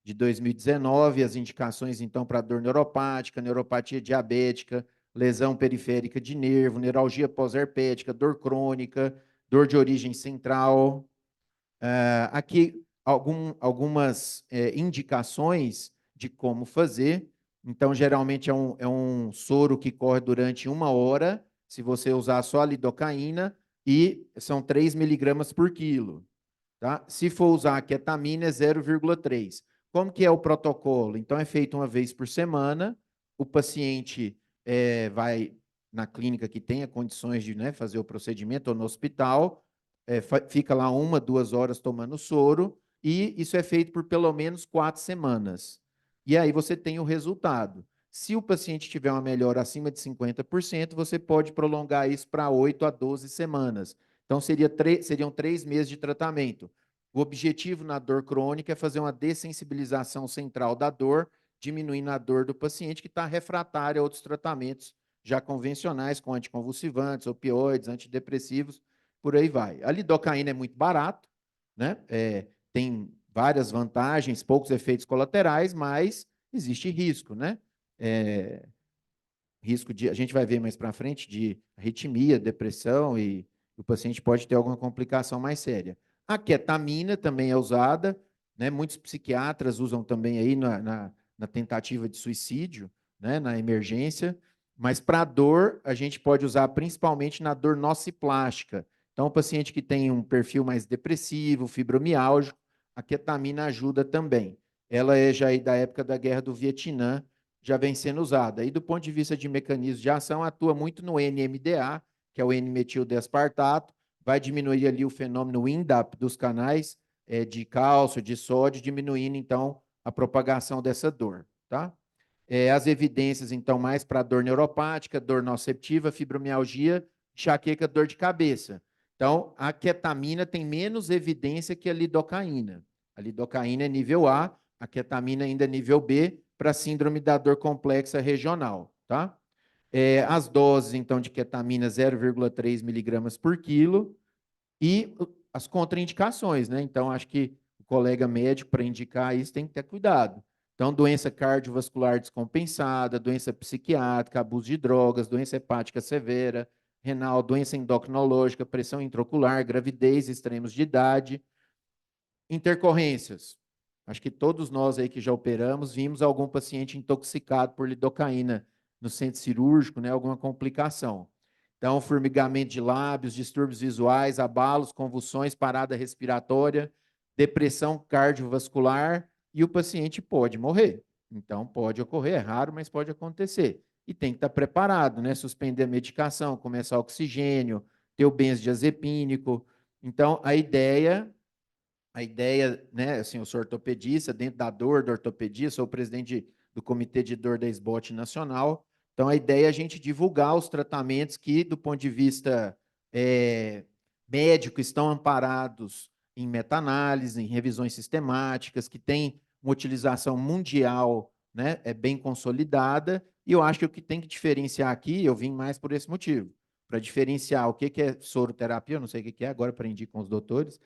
Speaker 5: de 2019, as indicações, então, para dor neuropática, neuropatia diabética, lesão periférica de nervo, neuralgia pós-herpética, dor crônica, dor de origem central. Aqui algumas indicações de como fazer. Então, geralmente é um soro que corre durante 1 hora, se você usar só a lidocaína, e são 3 miligramas por quilo. Tá? Se for usar a ketamina, é 0,3. Como que é o protocolo? Então, é feito uma vez por semana, o paciente vai na clínica que tenha condições de, né, fazer o procedimento, ou no hospital, fica lá 1, 2 horas tomando soro, e isso é feito por pelo menos 4 semanas. E aí você tem o resultado. Se o paciente tiver uma melhora acima de 50%, você pode prolongar isso para 8 a 12 semanas. Então, seriam 3 meses de tratamento. O objetivo na dor crônica é fazer uma dessensibilização central da dor, diminuindo a dor do paciente que está refratário a outros tratamentos já convencionais, com anticonvulsivantes, opioides, antidepressivos, por aí vai. A lidocaína é muito barato, né? Tem várias vantagens, poucos efeitos colaterais, mas existe risco, né? Risco de, a gente vai ver mais para frente, de arritmia, depressão, e o paciente pode ter alguma complicação mais séria. A ketamina também é usada, né? Muitos psiquiatras usam também aí na tentativa de suicídio, né? Na emergência, mas para dor, a gente pode usar principalmente na dor nociplástica. Então, o paciente que tem um perfil mais depressivo, fibromialgico, a ketamina ajuda também. Ela é já aí da época da Guerra do Vietnã, já vem sendo usada. E do ponto de vista de mecanismo de ação, atua muito no NMDA, que é o N-metildeaspartato, vai diminuir ali o fenômeno WINDAP dos canais de cálcio, de sódio, diminuindo, então, a propagação dessa dor, tá? As evidências, então, mais para dor neuropática, dor nociceptiva, fibromialgia, enxaqueca, dor de cabeça. Então, a ketamina tem menos evidência que a lidocaína. A lidocaína é nível A, a ketamina ainda é nível B, para síndrome da dor complexa regional, tá? As doses, então, de ketamina, 0,3 miligramas por quilo, e as contraindicações, né? Então, acho que o colega médico, para indicar isso, tem que ter cuidado. Então, doença cardiovascular descompensada, doença psiquiátrica, abuso de drogas, doença hepática severa, renal, doença endocrinológica, pressão intraocular, gravidez, extremos de idade, intercorrências. Acho que todos nós aí que já operamos vimos algum paciente intoxicado por lidocaína no centro cirúrgico, né? Alguma complicação. Então, formigamento de lábios, distúrbios visuais, abalos, convulsões, parada respiratória, depressão cardiovascular, e o paciente pode morrer. Então, pode ocorrer, é raro, mas pode acontecer. E tem que estar preparado, né? Suspender a medicação, começar oxigênio, ter o benzodiazepínico. Então, a ideia, né, assim, eu sou ortopedista, dentro da dor da ortopedia, sou o presidente do Comitê de Dor da SBOT Nacional. Então, a ideia é a gente divulgar os tratamentos que, do ponto de vista médico, estão amparados em meta-análise, em revisões sistemáticas, que têm uma utilização mundial, né, bem consolidada, e eu acho que o que tem que diferenciar aqui, eu vim mais por esse motivo, para diferenciar o que é soroterapia, eu não sei o que é, agora aprendi com os doutores,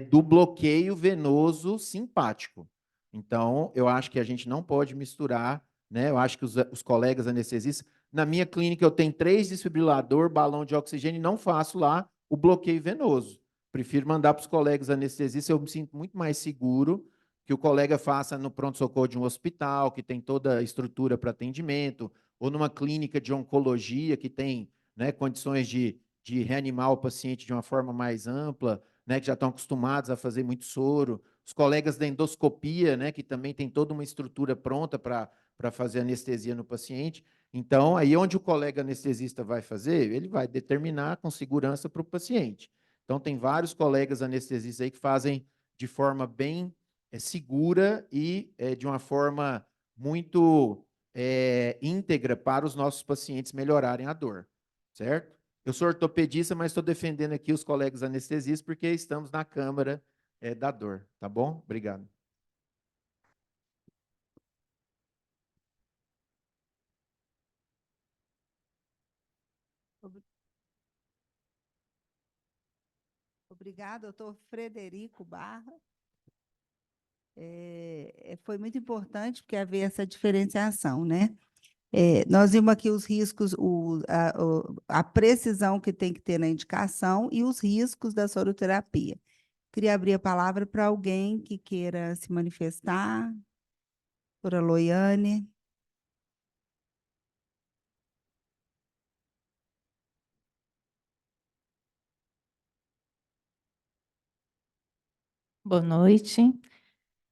Speaker 5: do bloqueio venoso simpático. Então, eu acho que a gente não pode misturar, né? Eu acho que os colegas anestesistas, na minha clínica eu tenho 3 desfibrilador, balão de oxigênio, e não faço lá o bloqueio venoso. Prefiro mandar para os colegas anestesistas, eu me sinto muito mais seguro que o colega faça no pronto-socorro de um hospital, que tem toda a estrutura para atendimento, ou numa clínica de oncologia, que tem, né, condições de reanimar o paciente de uma forma mais ampla, né, que já estão acostumados a fazer muito soro, os colegas da endoscopia, né, que também tem toda uma estrutura pronta para fazer anestesia no paciente. Então, aí onde o colega anestesista vai fazer, ele vai determinar com segurança para o paciente. Então, tem vários colegas anestesistas aí que fazem de forma bem segura e de uma forma muito íntegra para os nossos pacientes melhorarem a dor, certo? Eu sou ortopedista, mas estou defendendo aqui os colegas anestesistas porque estamos na Câmara da Dor, tá bom? Obrigado.
Speaker 1: Obrigada, doutor Frederico Barra. Foi muito importante porque havia essa diferenciação, né? Nós vimos aqui os riscos, a precisão que tem que ter na indicação e os riscos da soroterapia. Queria abrir a palavra para alguém que queira se manifestar. Doutora Loiane.
Speaker 6: Boa noite.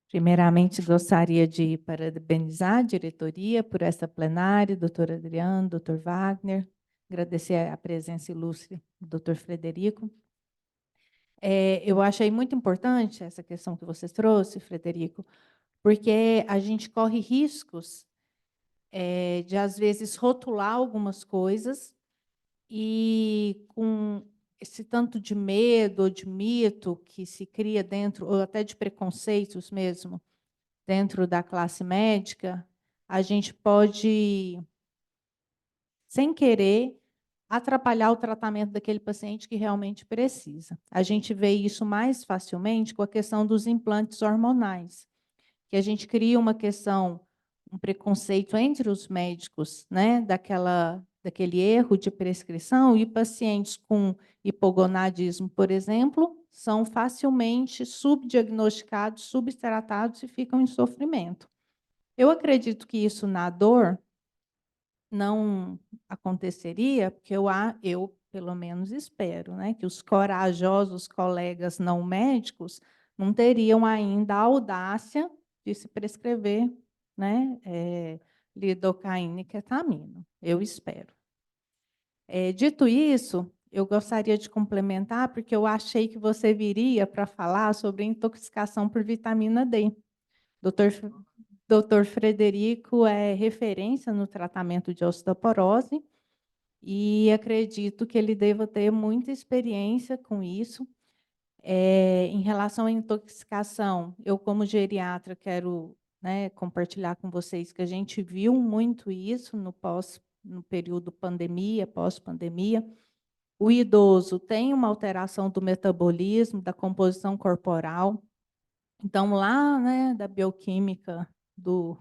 Speaker 6: Primeiramente, gostaria de parabenizar a diretoria por essa plenária, doutor Adriano, doutor Wagner, agradecer a presença ilustre do doutor Frederico. Eu achei muito importante essa questão que você trouxe, Frederico, porque a gente corre riscos de, às vezes, rotular algumas coisas e com esse tanto de medo ou de mito que se cria dentro, ou até de preconceitos mesmo, dentro da classe médica, a gente pode, sem querer, atrapalhar o tratamento daquele paciente que realmente precisa. A gente vê isso mais facilmente com a questão dos implantes hormonais, que a gente cria uma questão, um preconceito entre os médicos, né, daquele erro de prescrição, e pacientes com hipogonadismo, por exemplo, são facilmente subdiagnosticados, subtratados e ficam em sofrimento. Eu acredito que isso na dor não aconteceria, porque eu pelo menos espero, né, que os corajosos colegas não médicos não teriam ainda a audácia de se prescrever, né, lidocaína e ketamina. Eu espero. Dito isso, eu gostaria de complementar, porque eu achei que você viria para falar sobre intoxicação por vitamina D. Doutor Frederico é referência no tratamento de osteoporose e acredito que ele deva ter muita experiência com isso. Em relação à intoxicação, eu, como geriatra, quero, né, compartilhar com vocês que a gente viu muito isso no período pandemia, pós-pandemia. O idoso tem uma alteração do metabolismo, da composição corporal. Então, lá, né, da bioquímica do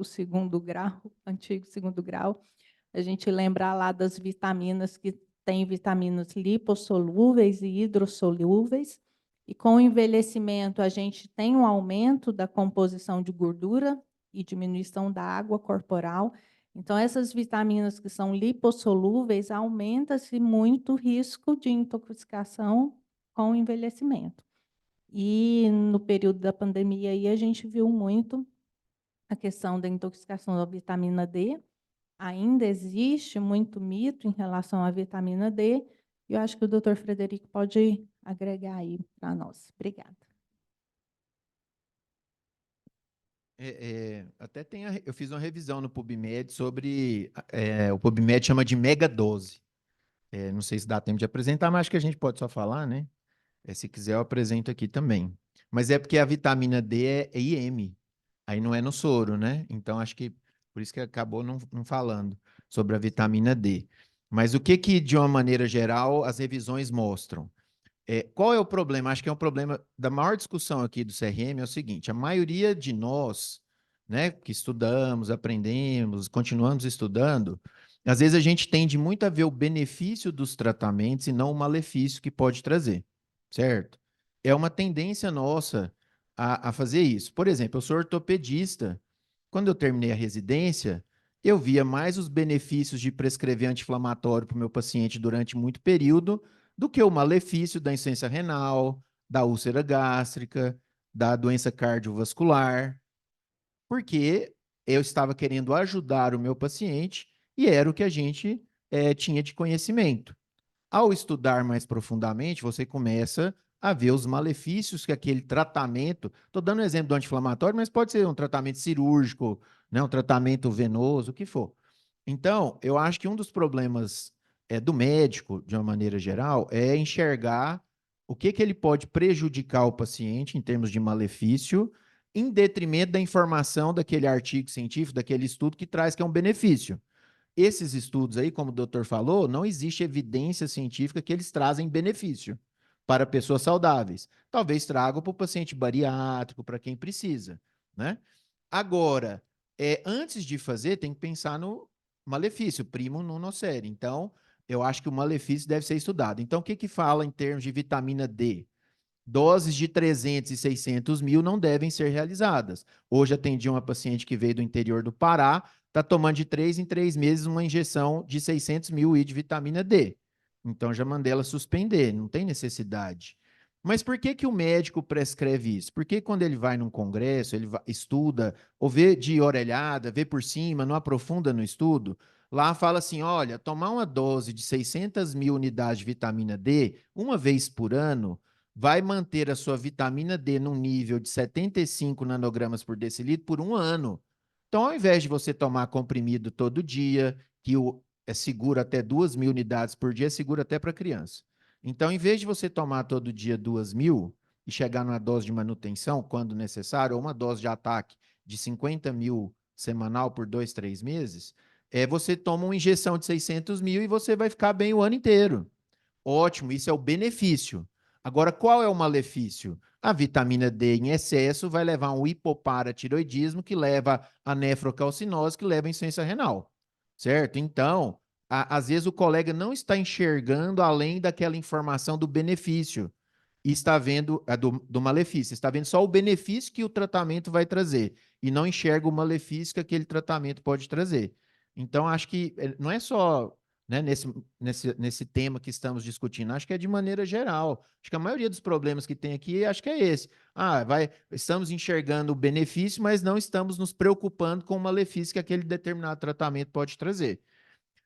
Speaker 6: segundo grau, antigo segundo grau, a gente lembra lá das vitaminas, que tem vitaminas lipossolúveis e hidrossolúveis, e com o envelhecimento a gente tem um aumento da composição de gordura e diminuição da água corporal. Então, essas vitaminas que são lipossolúveis, aumenta-se muito o risco de intoxicação com o envelhecimento. E no período da pandemia aí a gente viu muito a questão da intoxicação da vitamina D. Ainda existe muito mito em relação à vitamina D, e eu acho que o doutor Frederico pode agregar aí para nós. Obrigada.
Speaker 5: Até eu fiz uma revisão no PubMed sobre, o PubMed chama de megadose. Não sei se dá tempo de apresentar, mas acho que a gente pode só falar, né? Se quiser eu apresento aqui também. Mas é porque a vitamina D é IM, aí não é no soro, né? Então acho que por isso que acabou não falando sobre a vitamina D. Mas o que de uma maneira geral as revisões mostram? Qual é o problema? Acho que é um problema da maior discussão aqui do CRM é o seguinte: a maioria de nós, né, que estudamos, aprendemos, continuamos estudando, às vezes a gente tende muito a ver o benefício dos tratamentos e não o malefício que pode trazer, certo? É uma tendência nossa a fazer isso. Por exemplo, eu sou ortopedista. Quando eu terminei a residência, eu via mais os benefícios de prescrever anti-inflamatório para o meu paciente durante muito período do que o malefício da insuficiência renal, da úlcera gástrica, da doença cardiovascular, porque eu estava querendo ajudar o meu paciente e era o que a gente tinha de conhecimento. Ao estudar mais profundamente, você começa a ver os malefícios que aquele tratamento, estou dando um exemplo do anti-inflamatório, mas pode ser um tratamento cirúrgico, né, um tratamento venoso, o que for. Então, eu acho que um dos problemas do médico, de uma maneira geral, é enxergar o que ele pode prejudicar o paciente em termos de malefício, em detrimento da informação daquele artigo científico, daquele estudo que traz que é um benefício. Esses estudos aí, como o doutor falou, não existe evidência científica que eles trazem benefício. para pessoas saudáveis. Talvez tragam para o paciente bariátrico, para quem precisa, né? Agora, antes de fazer, tem que pensar no malefício, primo non nocere. Então, eu acho que o malefício deve ser estudado. Então, o que que fala em termos de vitamina D? Doses de 300 e 600 mil não devem ser realizadas. Hoje atendi uma paciente que veio do interior do Pará, está tomando de 3 em 3 meses uma injeção de 600 mil de vitamina D. Então, já mandei ela suspender, não tem necessidade. Mas por que que o médico prescreve isso? Porque quando ele vai num congresso, ele estuda, ou vê de orelhada, vê por cima, não aprofunda no estudo, lá fala assim, olha, tomar uma dose de 600 mil unidades de vitamina D uma vez por ano vai manter a sua vitamina D num nível de 75 nanogramas por decilitro por um ano. Então, ao invés de você tomar comprimido todo dia, que é seguro até 2.000 unidades por dia, é seguro até para criança. Então, em vez de você tomar todo dia 2.000 e chegar numa dose de manutenção, quando necessário, ou uma dose de ataque de 50 mil semanal por 2, 3 meses, você toma uma injeção de 600 mil e você vai ficar bem o ano inteiro. Ótimo, isso é o benefício. Agora, qual é o malefício? A vitamina D em excesso vai levar a um hipoparatiroidismo, que leva a nefrocalcinose, que leva a insuficiência renal, certo? Então, às vezes o colega não está enxergando além daquela informação do benefício e está vendo do malefício, está vendo só o benefício que o tratamento vai trazer e não enxerga o malefício que aquele tratamento pode trazer. Então, acho que não é só, né, nesse tema que estamos discutindo, acho que é de maneira geral. Acho que a maioria dos problemas que tem aqui, acho que é esse. Estamos enxergando o benefício, mas não estamos nos preocupando com o malefício que aquele determinado tratamento pode trazer.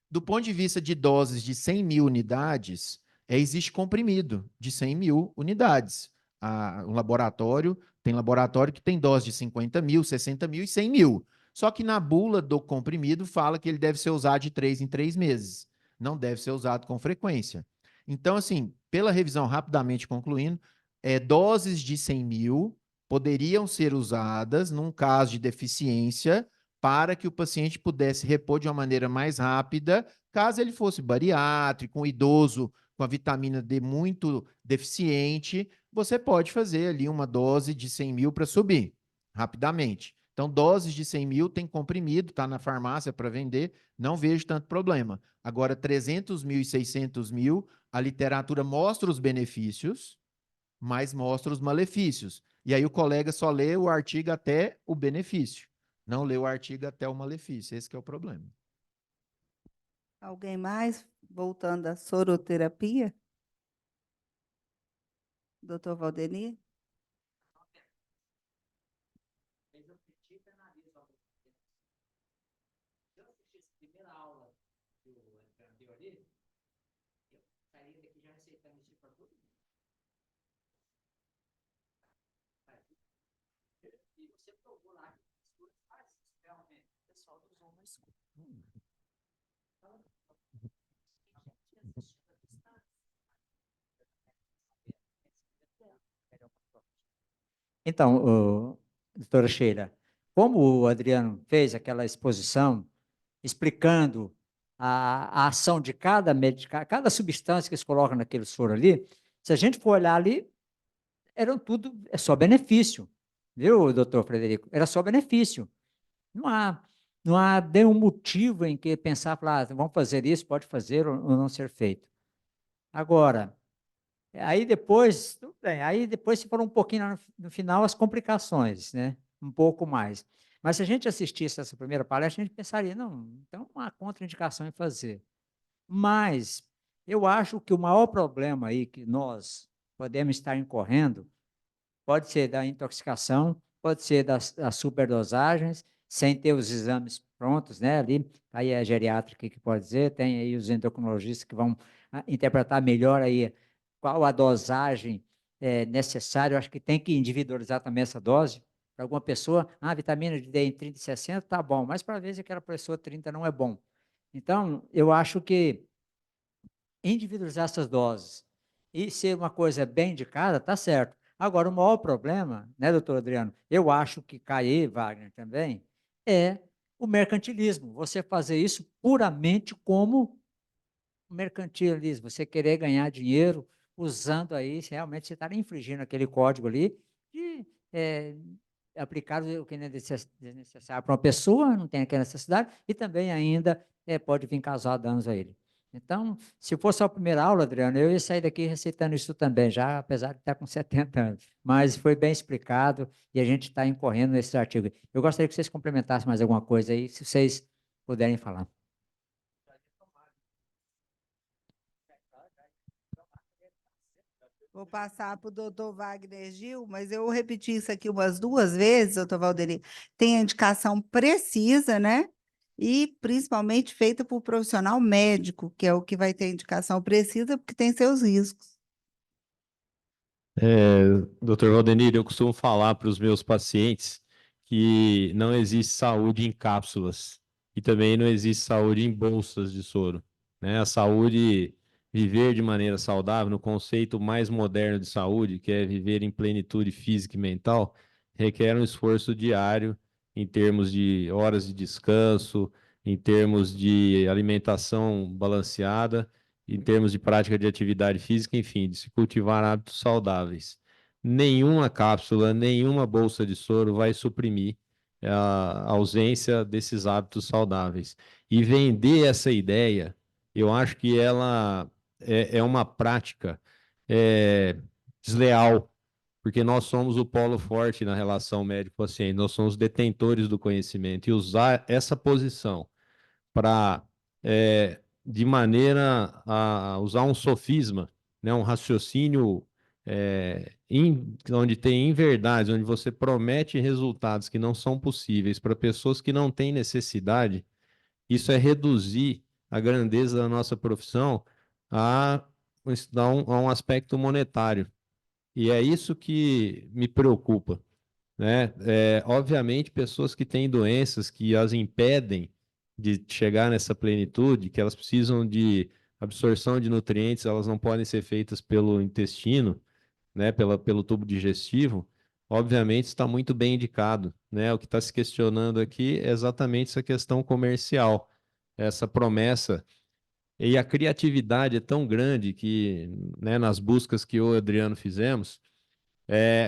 Speaker 5: Do ponto de vista de doses de 100 mil unidades, existe comprimido de 100 mil unidades. Tem laboratório que tem dose de 50 mil, 60 mil e 100 mil. Só que na bula do comprimido fala que ele deve ser usado de 3 em 3 meses. Não deve ser usado com frequência. Então, assim, pela revisão, rapidamente concluindo, doses de 100 mil poderiam ser usadas num caso de deficiência para que o paciente pudesse repor de uma maneira mais rápida, caso ele fosse bariátrico, um idoso com a vitamina D muito deficiente, você pode fazer ali uma dose de 100 mil para subir rapidamente. Então, doses de 100 mil tem comprimido, está na farmácia para vender, não vejo tanto problema. Agora, 300 mil e 600 mil, a literatura mostra os benefícios, mas mostra os malefícios. E aí o colega só lê o artigo até o benefício, não lê o artigo até o malefício. Esse que é o problema.
Speaker 1: Alguém mais? Voltando à soroterapia? Doutor Valdemir?
Speaker 7: Então, doutora Sheila, como o Adriano fez aquela exposição explicando a ação de cada cada substância que se coloca naquele soro ali, se a gente for olhar ali, é só benefício, viu, doutor Frederico? Era só benefício. Não há nenhum motivo em que pensar, falar, vamos fazer isso, pode fazer ou não ser feito. Agora, aí depois, tudo bem, aí depois se for um pouquinho no final as complicações, né? Um pouco mais. Mas se a gente assistisse essa primeira palestra, a gente pensaria, não, então uma contraindicação em fazer. Mas eu acho que o maior problema aí que nós podemos estar incorrendo pode ser da intoxicação, pode ser das superdosagens, sem ter os exames prontos, né? Ali, aí é a geriátrica que pode dizer, tem aí os endocrinologistas que vão interpretar melhor aí qual a dosagem necessária. Eu acho que tem que individualizar também essa dose. Para alguma pessoa, vitamina D em 30 e 60 tá bom, mas para vezes aquela pessoa 30 não é bom. Então, eu acho que individualizar essas doses e ser uma coisa bem indicada, tá certo. Agora, o maior problema, né, doutor Adriano, eu acho que cai aí, Wagner, também, é o mercantilismo. Você fazer isso puramente como mercantilismo, você querer ganhar dinheiro usando aí, se realmente você está infringindo aquele código ali, de aplicar o que é necessário para uma pessoa, não tem aquela necessidade, e também ainda pode vir causar danos a ele. Então, se fosse a primeira aula, Adriano, eu ia sair daqui receitando isso também, já, apesar de estar com 70 anos. Mas foi bem explicado e a gente está incorrendo nesse artigo. Eu gostaria que vocês complementassem mais alguma coisa aí, se vocês puderem falar.
Speaker 1: Vou passar para o doutor Wagner Gil, mas eu repeti isso aqui umas 2 vezes, doutor Valderi. Tem a indicação precisa, né? E principalmente feita por profissional médico, que é o que vai ter indicação precisa, porque tem seus riscos.
Speaker 3: Doutor Valdenir, eu costumo falar para os meus pacientes que não existe saúde em cápsulas e também não existe saúde em bolsas de soro, né? A saúde, viver de maneira saudável, no conceito mais moderno de saúde, que é viver em plenitude física e mental, requer um esforço diário em termos de horas de descanso, em termos de alimentação balanceada, em termos de prática de atividade física, enfim, de se cultivar hábitos saudáveis. Nenhuma cápsula, nenhuma bolsa de soro vai suprimir a ausência desses hábitos saudáveis. E vender essa ideia, eu acho que ela é uma prática desleal, porque nós somos o polo forte na relação médico-paciente, nós somos detentores do conhecimento, e usar essa posição para, de maneira a usar um sofisma, né, um raciocínio onde tem inverdades, onde você promete resultados que não são possíveis para pessoas que não têm necessidade, isso é reduzir a grandeza da nossa profissão a um aspecto monetário. E é isso que me preocupa, né? Obviamente, pessoas que têm doenças que as impedem de chegar nessa plenitude, que elas precisam de absorção de nutrientes, elas não podem ser feitas pelo intestino, né? Pelo tubo digestivo, obviamente está muito bem indicado, né? O que está se questionando aqui é exatamente essa questão comercial, essa promessa. E a criatividade é tão grande que, né, nas buscas que eu e o Adriano fizemos,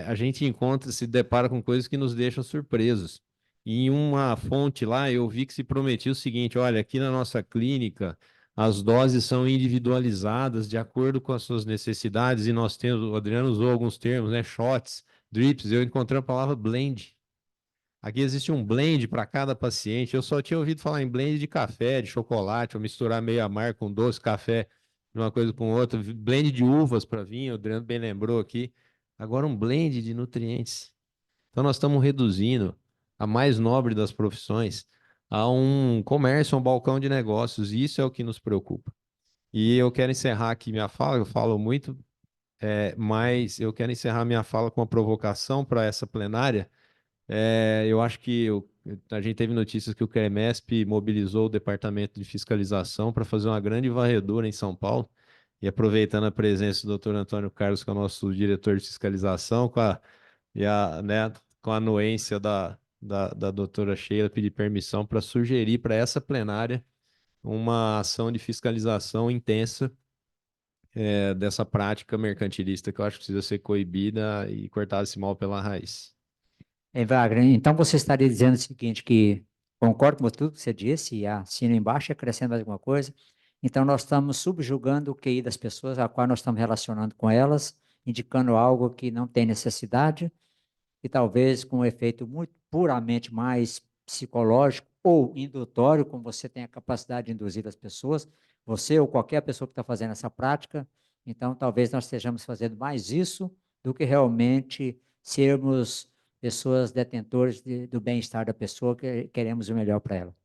Speaker 3: a gente encontra, se depara com coisas que nos deixam surpresos. E em uma fonte lá, eu vi que se prometia o seguinte: olha, aqui na nossa clínica, as doses são individualizadas de acordo com as suas necessidades, e nós temos, o Adriano usou alguns termos, né? Shots, drips, eu encontrei a palavra blend. Aqui existe um blend para cada paciente. Eu só tinha ouvido falar em blend de café, de chocolate, ou misturar meio amargo com doce, café, de uma coisa com outra. Blend de uvas para vinho, o Adriano bem lembrou aqui. Agora um blend de nutrientes. Então nós estamos reduzindo a mais nobre das profissões a um comércio, a um balcão de negócios. E isso é o que nos preocupa. E eu quero encerrar aqui minha fala, eu falo muito, mas eu quero encerrar minha fala com uma provocação para essa plenária. Eu acho que a gente teve notícias que o CREMESP mobilizou o Departamento de Fiscalização para fazer uma grande varredura em São Paulo. E aproveitando a presença do Dr. Antônio Carlos, que é o nosso diretor de fiscalização, né, com a anuência da doutora Sheila, pedir permissão para sugerir para essa plenária uma ação de fiscalização intensa dessa prática mercantilista, que eu acho que precisa ser coibida e cortada esse mal pela raiz.
Speaker 7: Wagner, então você estaria dizendo o seguinte, que concordo com tudo que você disse, e assino embaixo, acrescento mais alguma coisa. Então, nós estamos subjugando o QI das pessoas, a qual nós estamos relacionando com elas, indicando algo que não tem necessidade, e talvez com um efeito muito puramente mais psicológico ou indutório, como você tem a capacidade de induzir as pessoas, você ou qualquer pessoa que está fazendo essa prática. Então, talvez nós estejamos fazendo mais isso do que realmente sermos pessoas detentores do bem-estar da pessoa, que queremos o melhor para ela.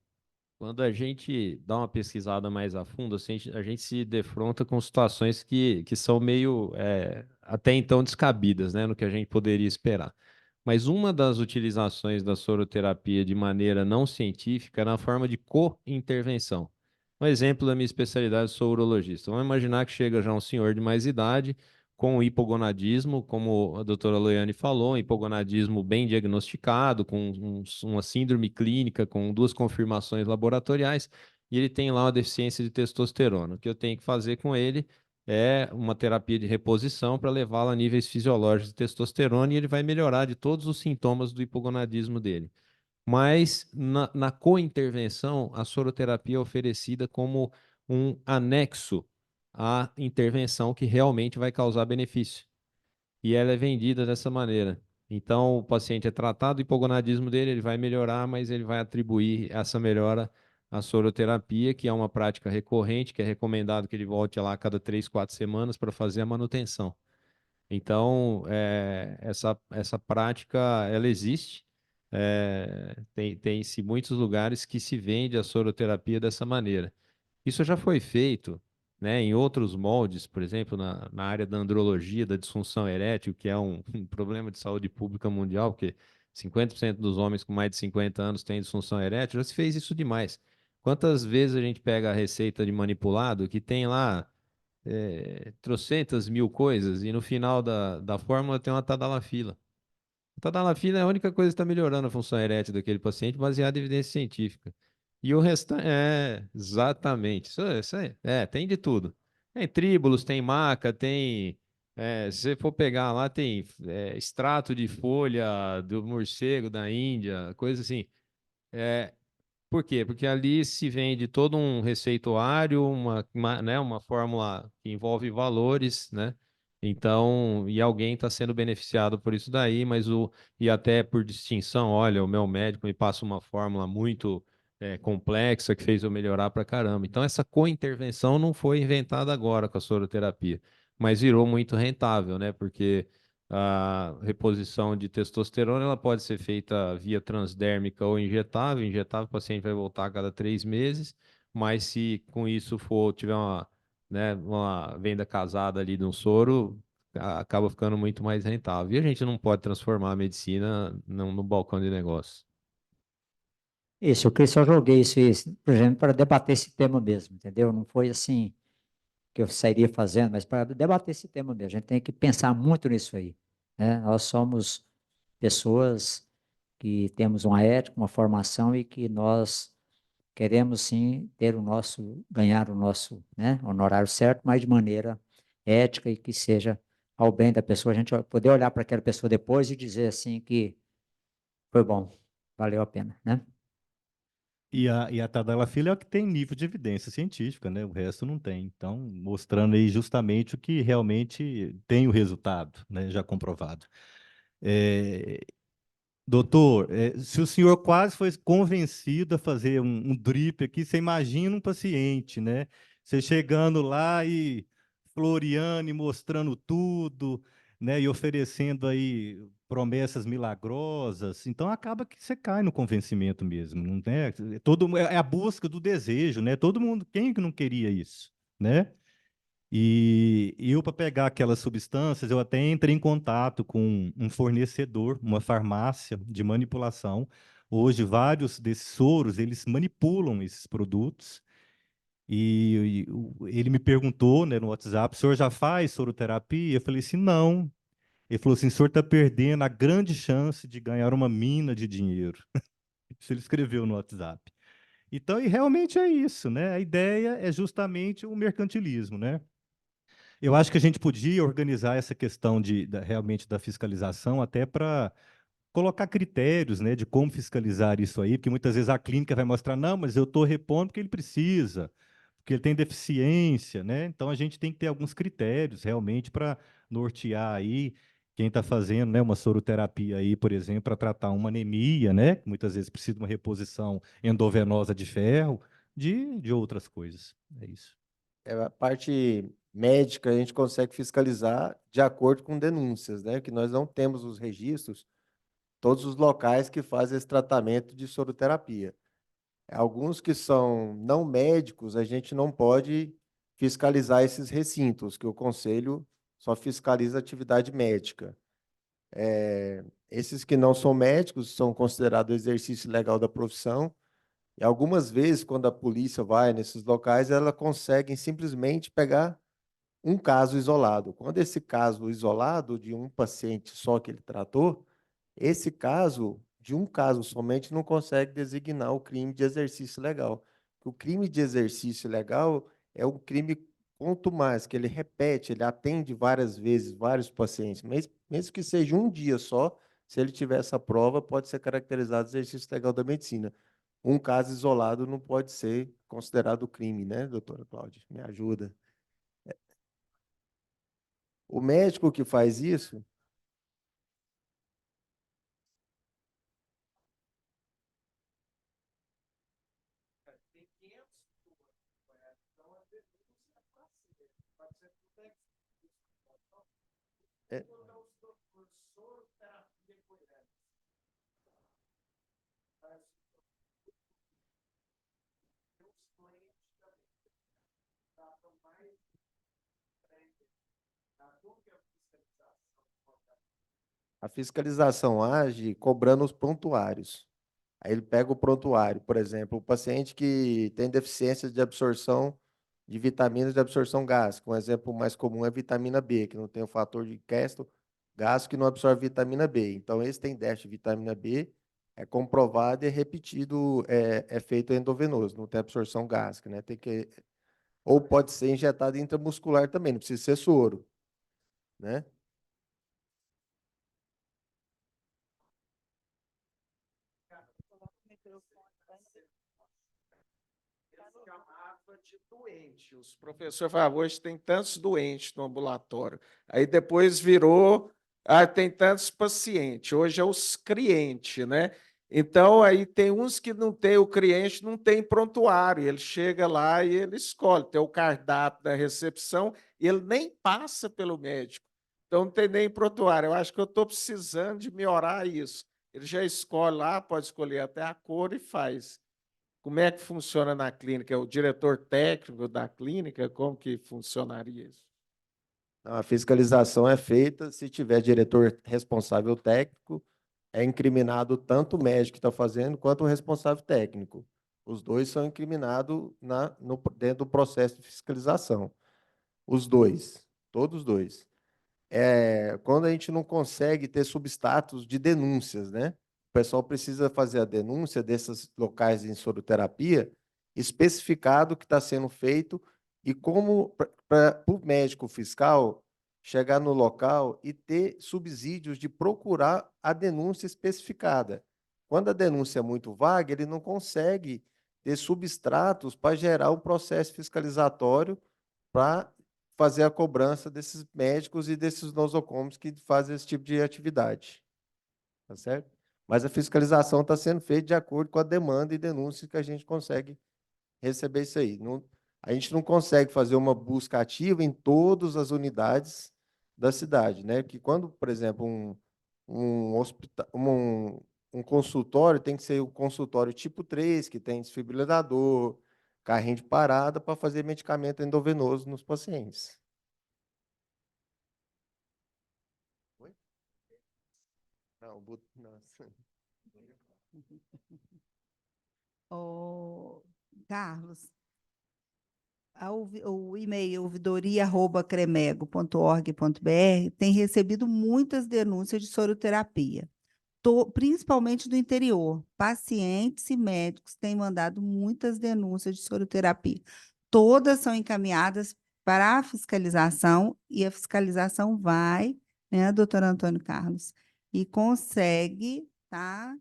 Speaker 3: Quando a gente dá uma pesquisada mais a fundo, assim, a gente se defronta com situações que são meio, até então, descabidas, né, no que a gente poderia esperar. Mas uma das utilizações da soroterapia de maneira não científica é na forma de co-intervenção. Um exemplo da minha especialidade, sou urologista. Vamos imaginar que chega já um senhor de mais idade com hipogonadismo, como a doutora Loiane falou, um hipogonadismo bem diagnosticado, com uma síndrome clínica, com 2 confirmações laboratoriais, e ele tem lá uma deficiência de testosterona. O que eu tenho que fazer com ele é uma terapia de reposição para levá-lo a níveis fisiológicos de testosterona e ele vai melhorar de todos os sintomas do hipogonadismo dele. Mas na co-intervenção, a soroterapia é oferecida como um anexo à intervenção que realmente vai causar benefício. E ela é vendida dessa maneira. Então, o paciente é tratado, o hipogonadismo dele, ele vai melhorar, mas ele vai atribuir essa melhora à soroterapia, que é uma prática recorrente, que é recomendado que ele volte lá a cada 3, 4 semanas para fazer a manutenção. Então, essa prática, ela existe. Tem-se muitos lugares que se vende a soroterapia dessa maneira. Isso já foi feito, né, em outros moldes, por exemplo, na área da andrologia, da disfunção erétil, que é um problema de saúde pública mundial, porque 50% dos homens com mais de 50 anos têm disfunção erétil, já se fez isso demais. Quantas vezes a gente pega a receita de manipulado que tem lá trocentas mil coisas e no final da fórmula tem uma tadalafila. A tadalafila é a única coisa que está melhorando a função erétil daquele paciente baseada em evidência científica. E o restante, exatamente, isso aí, tem de tudo. Tem tríbulos, tem maca, tem, se você for pegar lá, tem extrato de folha do morcego da Índia, coisa assim. É, por quê? Porque ali se vende todo um receituário, né, uma fórmula que envolve valores, né? Então, e alguém está sendo beneficiado por isso daí, e até por distinção, olha, o meu médico me passa uma fórmula muito complexa que fez eu melhorar pra caramba. Então, essa co-intervenção não foi inventada agora com a soroterapia, mas virou muito rentável, né? Porque a reposição de testosterona ela pode ser feita via transdérmica ou injetável. Injetável, o paciente vai voltar a cada 3 meses, mas se com isso tiver uma venda casada ali de um soro, acaba ficando muito mais rentável. E a gente não pode transformar a medicina no balcão de negócios.
Speaker 7: Isso, eu só joguei isso, por exemplo, para debater esse tema mesmo, entendeu? Não foi assim que eu sairia fazendo, mas para debater esse tema mesmo. A gente tem que pensar muito nisso aí, né? Nós somos pessoas que temos uma ética, uma formação e que nós queremos sim ganhar o nosso, né, honorário certo, mas de maneira ética e que seja ao bem da pessoa. A gente poder olhar para aquela pessoa depois e dizer assim que foi bom, valeu a pena, né?
Speaker 2: E a tadalafila é o que tem nível de evidência científica, né? O resto não tem. Então, mostrando aí justamente o que realmente tem o resultado, né? Já comprovado. É, doutor, se o senhor quase foi convencido a fazer um drip aqui, você imagina um paciente, né? Você chegando lá e floreando e mostrando tudo, né? E oferecendo aí promessas milagrosas. Então acaba que você cai no convencimento mesmo, não é? É a busca do desejo, né? Todo mundo, quem que não queria isso, né? E eu, para pegar aquelas substâncias, eu até entrei em contato com um fornecedor, uma farmácia de manipulação. Hoje, vários desses soros, eles manipulam esses produtos. Ele me perguntou, né, no WhatsApp, o senhor já faz soroterapia? Eu falei assim, não. Ele falou assim, o senhor está perdendo a grande chance de ganhar uma mina de dinheiro. Isso ele escreveu no WhatsApp. Então, e realmente é isso, né? A ideia é justamente o mercantilismo, né? Eu acho que a gente podia organizar essa questão realmente da fiscalização até para colocar critérios, né, de como fiscalizar isso aí, porque muitas vezes a clínica vai mostrar, não, mas eu estou repondo porque ele precisa, porque ele tem deficiência, né? Então a gente tem que ter alguns critérios realmente para nortear aí quem está fazendo, né, uma soroterapia aí, por exemplo, para tratar uma anemia, né? Que muitas vezes precisa de uma reposição endovenosa de ferro, de outras coisas. É isso.
Speaker 8: A parte médica a gente consegue fiscalizar de acordo com denúncias, né? Que nós não temos os registros, todos os locais que fazem esse tratamento de soroterapia. Alguns que são não médicos, a gente não pode fiscalizar esses recintos, que o conselho só fiscaliza a atividade médica. Esses que não são médicos são considerados exercício legal da profissão. E algumas vezes, quando a polícia vai nesses locais, ela consegue simplesmente pegar um caso isolado. Quando esse caso isolado de um paciente só que ele tratou, esse caso, de um caso somente, não consegue designar o crime de exercício legal. O crime de exercício legal é um crime quanto mais que ele repete, ele atende várias vezes, vários pacientes, mesmo que seja um dia só, se ele tiver essa prova, pode ser caracterizado exercício legal da medicina. Um caso isolado não pode ser considerado crime, né, doutora Cláudia? Me ajuda. O médico que faz isso, é, a fiscalização age cobrando os prontuários. Aí ele pega o prontuário, por exemplo, o paciente que tem deficiência de absorção de vitaminas de absorção gástrica. Um exemplo mais comum é vitamina B, que não tem o fator de Keston gástrico que não absorve vitamina B. Então, esse tem déficit de vitamina B, é comprovado e é repetido, é feito endovenoso, não tem absorção gástrica, né? Tem que, ou pode ser injetado intramuscular também, não precisa ser soro, né?
Speaker 9: Chamava de doente. Os professores falavam, hoje tem tantos doentes no ambulatório. Aí depois virou, tem tantos pacientes. Hoje é os clientes, né? Então, aí tem uns que não tem, o cliente não tem prontuário. Ele chega lá e ele escolhe. Tem o cardápio da recepção e ele nem passa pelo médico. Então, não tem nem prontuário. Eu acho que eu estou precisando de melhorar isso. Ele já escolhe lá, pode escolher até a cor e faz. Como é que funciona na clínica? O diretor técnico da clínica, como que funcionaria isso?
Speaker 8: A fiscalização é feita, se tiver diretor responsável técnico, é incriminado tanto o médico que está fazendo, quanto o responsável técnico. Os dois são incriminados dentro do processo de fiscalização. Os dois, todos os dois. Quando a gente não consegue ter substratos de denúncias, né? O pessoal precisa fazer a denúncia desses locais em soroterapia, especificado o que está sendo feito e como para o médico fiscal chegar no local e ter subsídios de procurar a denúncia especificada. Quando a denúncia é muito vaga, ele não consegue ter substratos para gerar um processo fiscalizatório para fazer a cobrança desses médicos e desses nosocomios que fazem esse tipo de atividade. Tá certo? Mas a fiscalização está sendo feita de acordo com a demanda e denúncia que a gente consegue receber isso aí. A gente não consegue fazer uma busca ativa em todas as unidades da cidade, né? Que quando, por exemplo, um consultório tem que ser o consultório tipo 3, que tem desfibrilador, carrinho de parada para fazer medicamento endovenoso nos pacientes. Oi? Não, nossa.
Speaker 1: Carlos, o e-mail ouvidoria@cremego.org.br tem recebido muitas denúncias de soroterapia, principalmente do interior. Pacientes e médicos têm mandado muitas denúncias de soroterapia. Todas são encaminhadas para a fiscalização e a fiscalização vai, né, doutor Antônio Carlos, e consegue, tá?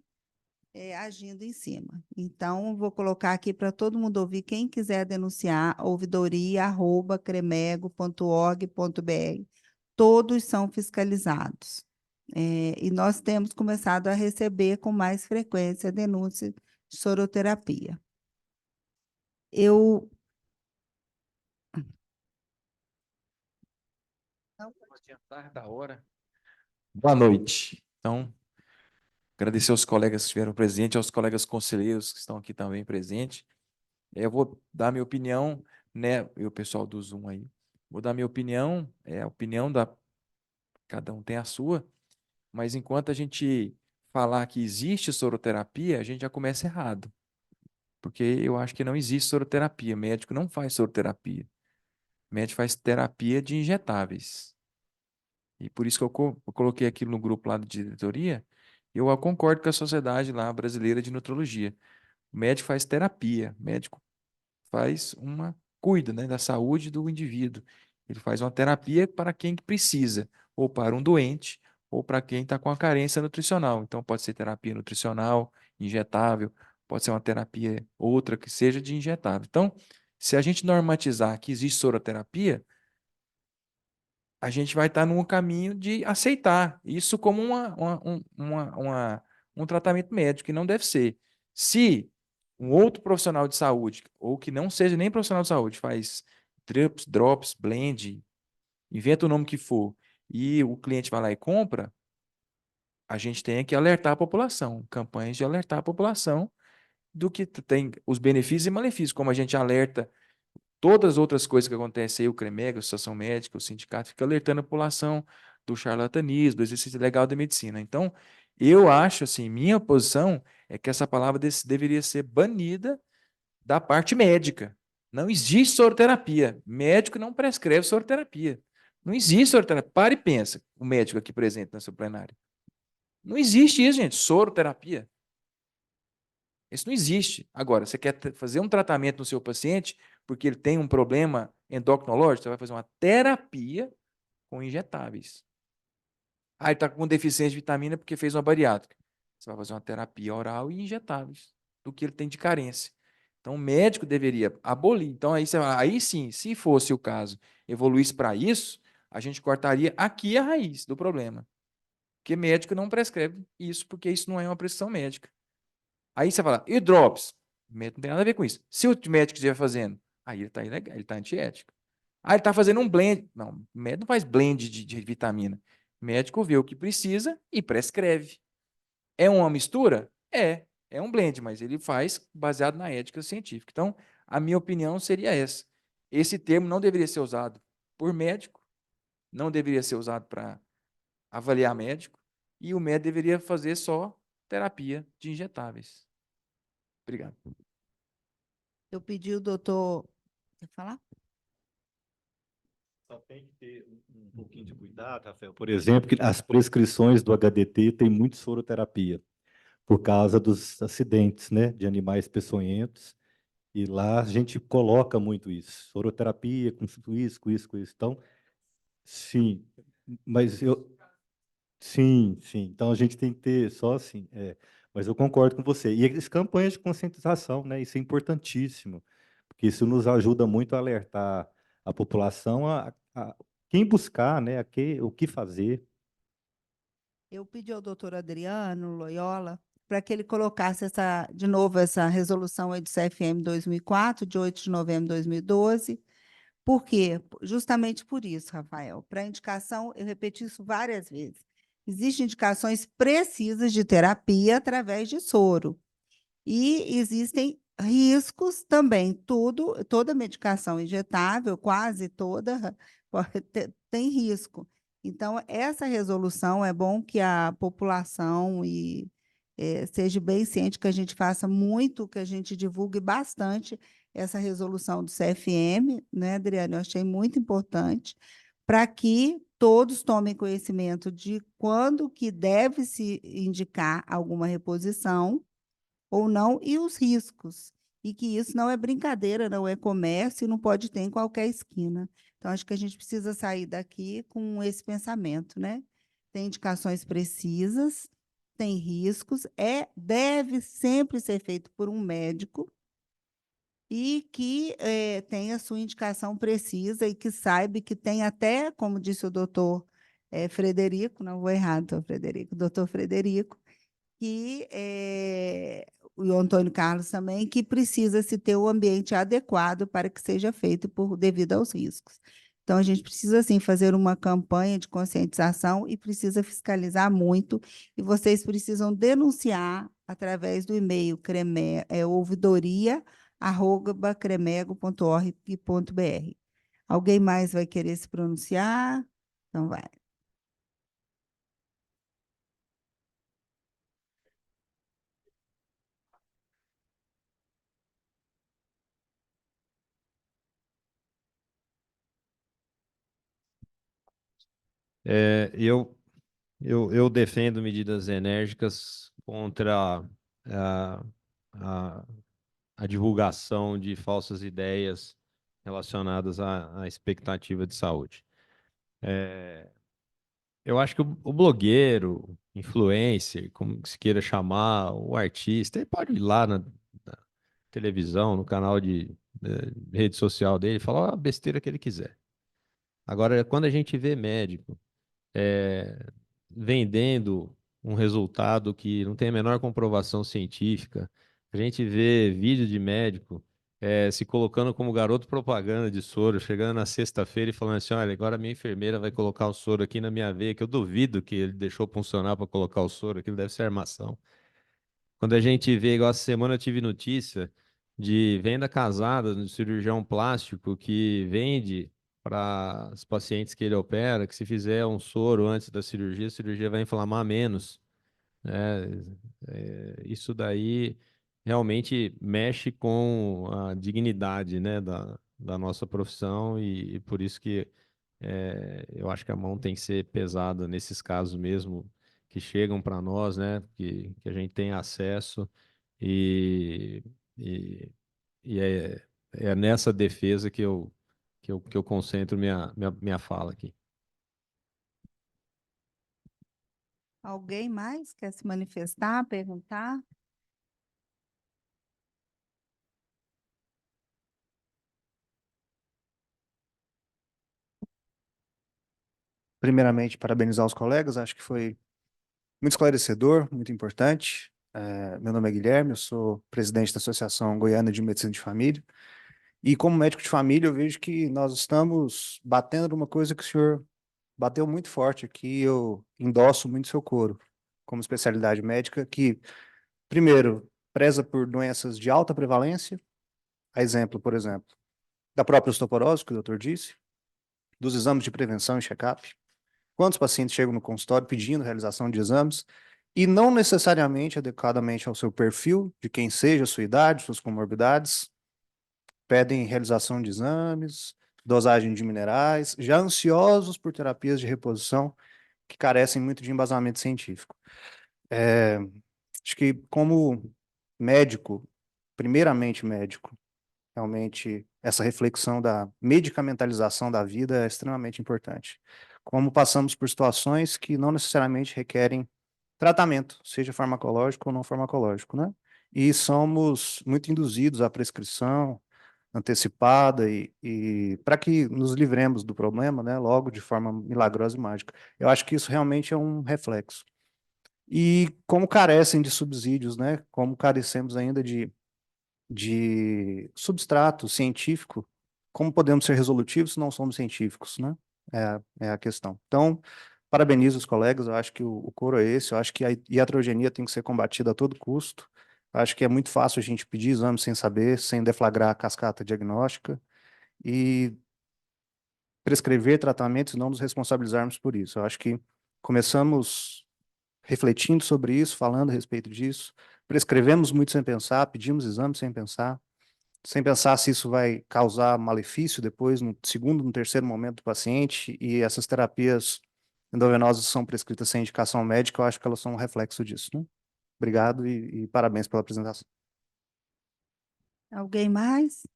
Speaker 1: Agindo em cima. Então, vou colocar aqui para todo mundo ouvir. Quem quiser denunciar, ouvidoria@cremego.org.br. Todos são fiscalizados. E nós temos começado a receber com mais frequência denúncias de soroterapia. Eu.
Speaker 10: Não adiantar da hora. Boa noite. Então, agradecer aos colegas que estiveram presentes, aos colegas conselheiros que estão aqui também presentes. Eu vou dar minha opinião, né? E o pessoal do Zoom aí. Vou dar minha opinião, a opinião da. Cada um tem a sua, mas enquanto a gente falar que existe soroterapia, a gente já começa errado. Porque eu acho que não existe soroterapia. Médico não faz soroterapia. Médico faz terapia de injetáveis. E por isso que eu coloquei aquilo no grupo lá de diretoria. Eu concordo com a Sociedade lá brasileira de Nutrologia. O médico faz terapia, o médico faz uma cuida, né, da saúde do indivíduo. Ele faz uma terapia para quem que precisa, ou para um doente, ou para quem está com a carência nutricional. Então, pode ser terapia nutricional, injetável, pode ser uma terapia outra que seja de injetável. Então, se a gente normatizar que existe soroterapia, a gente vai estar num caminho de aceitar isso como um tratamento médico, que não deve ser. Se um outro profissional de saúde, ou que não seja nem profissional de saúde, faz drips, drops, blend, inventa o nome que for, e o cliente vai lá e compra, a gente tem que alertar a população, campanhas de alertar a população do que tem os benefícios e malefícios, como a gente alerta todas as outras coisas que acontecem aí, o CREMEG, a Associação Médica, o sindicato, fica alertando a população do charlatanismo, do exercício ilegal da medicina. Então, eu acho, assim, minha posição é que essa palavra deveria ser banida da parte médica. Não existe soroterapia. Médico não prescreve soroterapia. Não existe soroterapia. Para e pensa, o médico aqui presente nessa plenária. Não existe isso, gente, soroterapia. Isso não existe. Agora, você quer fazer um tratamento no seu paciente porque ele tem um problema endocrinológico, você vai fazer uma terapia com injetáveis. Ah, ele está com deficiência de vitamina porque fez uma bariátrica. Você vai fazer uma terapia oral e injetáveis do que ele tem de carência. Então, o médico deveria abolir. Então, aí sim, se fosse o caso, evoluísse para isso, a gente cortaria aqui a raiz do problema. Porque médico não prescreve isso, porque isso não é uma prescrição médica. Aí você fala, e drops? O médico não tem nada a ver com isso. Se o médico estiver fazendo, aí ele está ilegal, ele está antiético. Ah, ele está fazendo um blend. Não, o médico não faz blend de vitamina. O médico vê o que precisa e prescreve. É uma mistura? É. É um blend, mas ele faz baseado na ética científica. Então, a minha opinião seria essa. Esse termo não deveria ser usado por médico, não deveria ser usado para avaliar médico, e o médico deveria fazer só terapia de injetáveis. Obrigado.
Speaker 1: Eu pedi o doutor. Quer falar?
Speaker 2: Só tem que ter um pouquinho de cuidado, Rafael. Por exemplo, que as prescrições do HDT têm muito soroterapia, por causa dos acidentes, né, de animais peçonhentos. E lá a gente coloca muito isso, soroterapia, com isso, com isso, com isso. Então, sim, mas sim, sim. Então a gente tem que ter só assim. Mas eu concordo com você. E as campanhas de conscientização, né? Isso é importantíssimo, porque isso nos ajuda muito a alertar a população a quem buscar, né? O que fazer.
Speaker 1: Eu pedi ao doutor Adriano Loyola para que ele colocasse de novo essa resolução aí do CFM 2004, de 8 de novembro de 2012. Por quê? Justamente por isso, Rafael. Para indicação, eu repeti isso várias vezes. Existem indicações precisas de terapia através de soro. E existem riscos também. Toda medicação injetável, quase toda, tem risco. Então, essa resolução é bom que a população seja bem ciente, que a gente faça muito, que a gente divulgue bastante essa resolução do CFM, né, Adriana? Eu achei muito importante, para que todos tomem conhecimento de quando que deve se indicar alguma reposição ou não, e os riscos. E que isso não é brincadeira, não é comércio, e não pode ter em qualquer esquina. Então, acho que a gente precisa sair daqui com esse pensamento, né? Tem indicações precisas, tem riscos, deve sempre ser feito por um médico e que tenha sua indicação precisa e que saiba que tem até, como disse o doutor Frederico, não vou errar, doutor Frederico, que o Antônio Carlos também, que precisa se ter o ambiente adequado para que seja feito devido aos riscos. Então, a gente precisa, sim, fazer uma campanha de conscientização e precisa fiscalizar muito, e vocês precisam denunciar através do e-mail ouvidoria@cremego.org.br. Alguém mais vai querer se pronunciar? Então, vai.
Speaker 3: Eu defendo medidas enérgicas contra a, a, a divulgação de falsas ideias relacionadas à expectativa de saúde. Eu acho que o blogueiro, influencer, como que se queira chamar, o artista, ele pode ir lá na televisão, no canal de rede social dele, e falar a besteira que ele quiser. Agora, quando a gente vê médico vendendo um resultado que não tem a menor comprovação científica, a gente vê vídeo de médico se colocando como garoto propaganda de soro, chegando na sexta-feira e falando assim, olha, agora a minha enfermeira vai colocar o soro aqui na minha veia, que eu duvido que ele deixou funcionar para colocar o soro, aquilo deve ser armação. Quando a gente vê, igual essa semana eu tive notícia de venda casada do cirurgião plástico que vende para os pacientes que ele opera, que se fizer um soro antes da cirurgia, a cirurgia vai inflamar menos, né? Isso daí realmente mexe com a dignidade, né, da nossa profissão e por isso que eu acho que a mão tem que ser pesada nesses casos mesmo que chegam para nós, né, que a gente tem acesso e, e, e é nessa defesa que eu concentro minha fala aqui.
Speaker 1: Alguém mais quer se manifestar, perguntar?
Speaker 4: Primeiramente, parabenizar os colegas, acho que foi muito esclarecedor, muito importante. Meu nome é Guilherme, eu sou presidente da Associação Goiana de Medicina de Família. E como médico de família, eu vejo que nós estamos batendo numa coisa que o senhor bateu muito forte aqui, eu endosso muito seu coro, como especialidade médica, que, primeiro, preza por doenças de alta prevalência, a exemplo, por exemplo, da própria osteoporose, que o doutor disse, dos exames de prevenção e check-up. Quantos pacientes chegam no consultório pedindo realização de exames e não necessariamente adequadamente ao seu perfil, de quem seja, a sua idade, suas comorbidades, pedem realização de exames, dosagem de minerais, já ansiosos por terapias de reposição que carecem muito de embasamento científico. Acho que como médico, primeiramente médico, realmente essa reflexão da medicamentalização da vida é extremamente importante. Como passamos por situações que não necessariamente requerem tratamento, seja farmacológico ou não farmacológico, né? E somos muito induzidos à prescrição antecipada e para que nos livremos do problema, né, logo de forma milagrosa e mágica. Eu acho que isso realmente é um reflexo. E como carecem de subsídios, né, como carecemos ainda de substrato científico, como podemos ser resolutivos se não somos científicos, né? É a questão. Então, parabenizo os colegas, eu acho que o coro é esse, eu acho que a iatrogenia tem que ser combatida a todo custo, eu acho que é muito fácil a gente pedir exame sem saber, sem deflagrar a cascata diagnóstica, e prescrever tratamentos e não nos responsabilizarmos por isso. Eu acho que começamos refletindo sobre isso, falando a respeito disso, prescrevemos muito sem pensar, pedimos exames sem pensar se isso vai causar malefício depois, no segundo, no terceiro momento do paciente, e essas terapias endovenosas são prescritas sem indicação médica, eu acho que elas são um reflexo disso, né? Obrigado e parabéns pela apresentação.
Speaker 1: Alguém mais?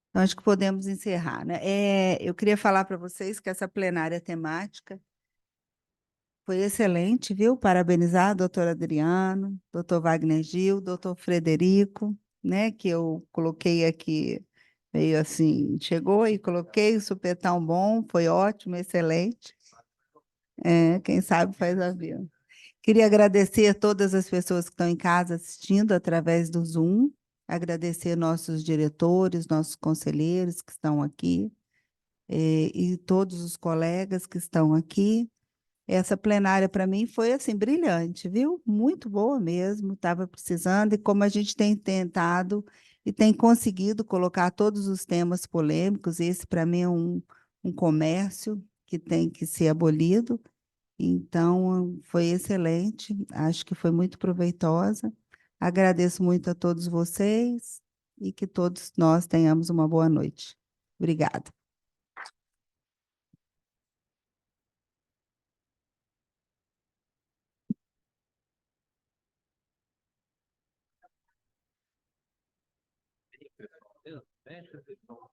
Speaker 1: Então, acho que podemos encerrar, né? Eu queria falar para vocês que essa plenária temática foi excelente, viu? Parabenizar doutor Adriano, doutor Wagner Gil, doutor Frederico, né? Que eu coloquei aqui meio assim, chegou e coloquei o supetão bom, foi ótimo, excelente. Quem sabe faz a vida. Queria agradecer a todas as pessoas que estão em casa assistindo através do Zoom, agradecer nossos diretores, nossos conselheiros que estão aqui, e todos os colegas que estão aqui. Essa plenária para mim foi assim brilhante, viu? Muito boa mesmo, estava precisando, e como a gente tem tentado e tem conseguido colocar todos os temas polêmicos, esse para mim é um comércio que tem que ser abolido. Então, foi excelente, acho que foi muito proveitosa. Agradeço muito a todos vocês e que todos nós tenhamos uma boa noite. Obrigada.
Speaker 11: médicas, eles estão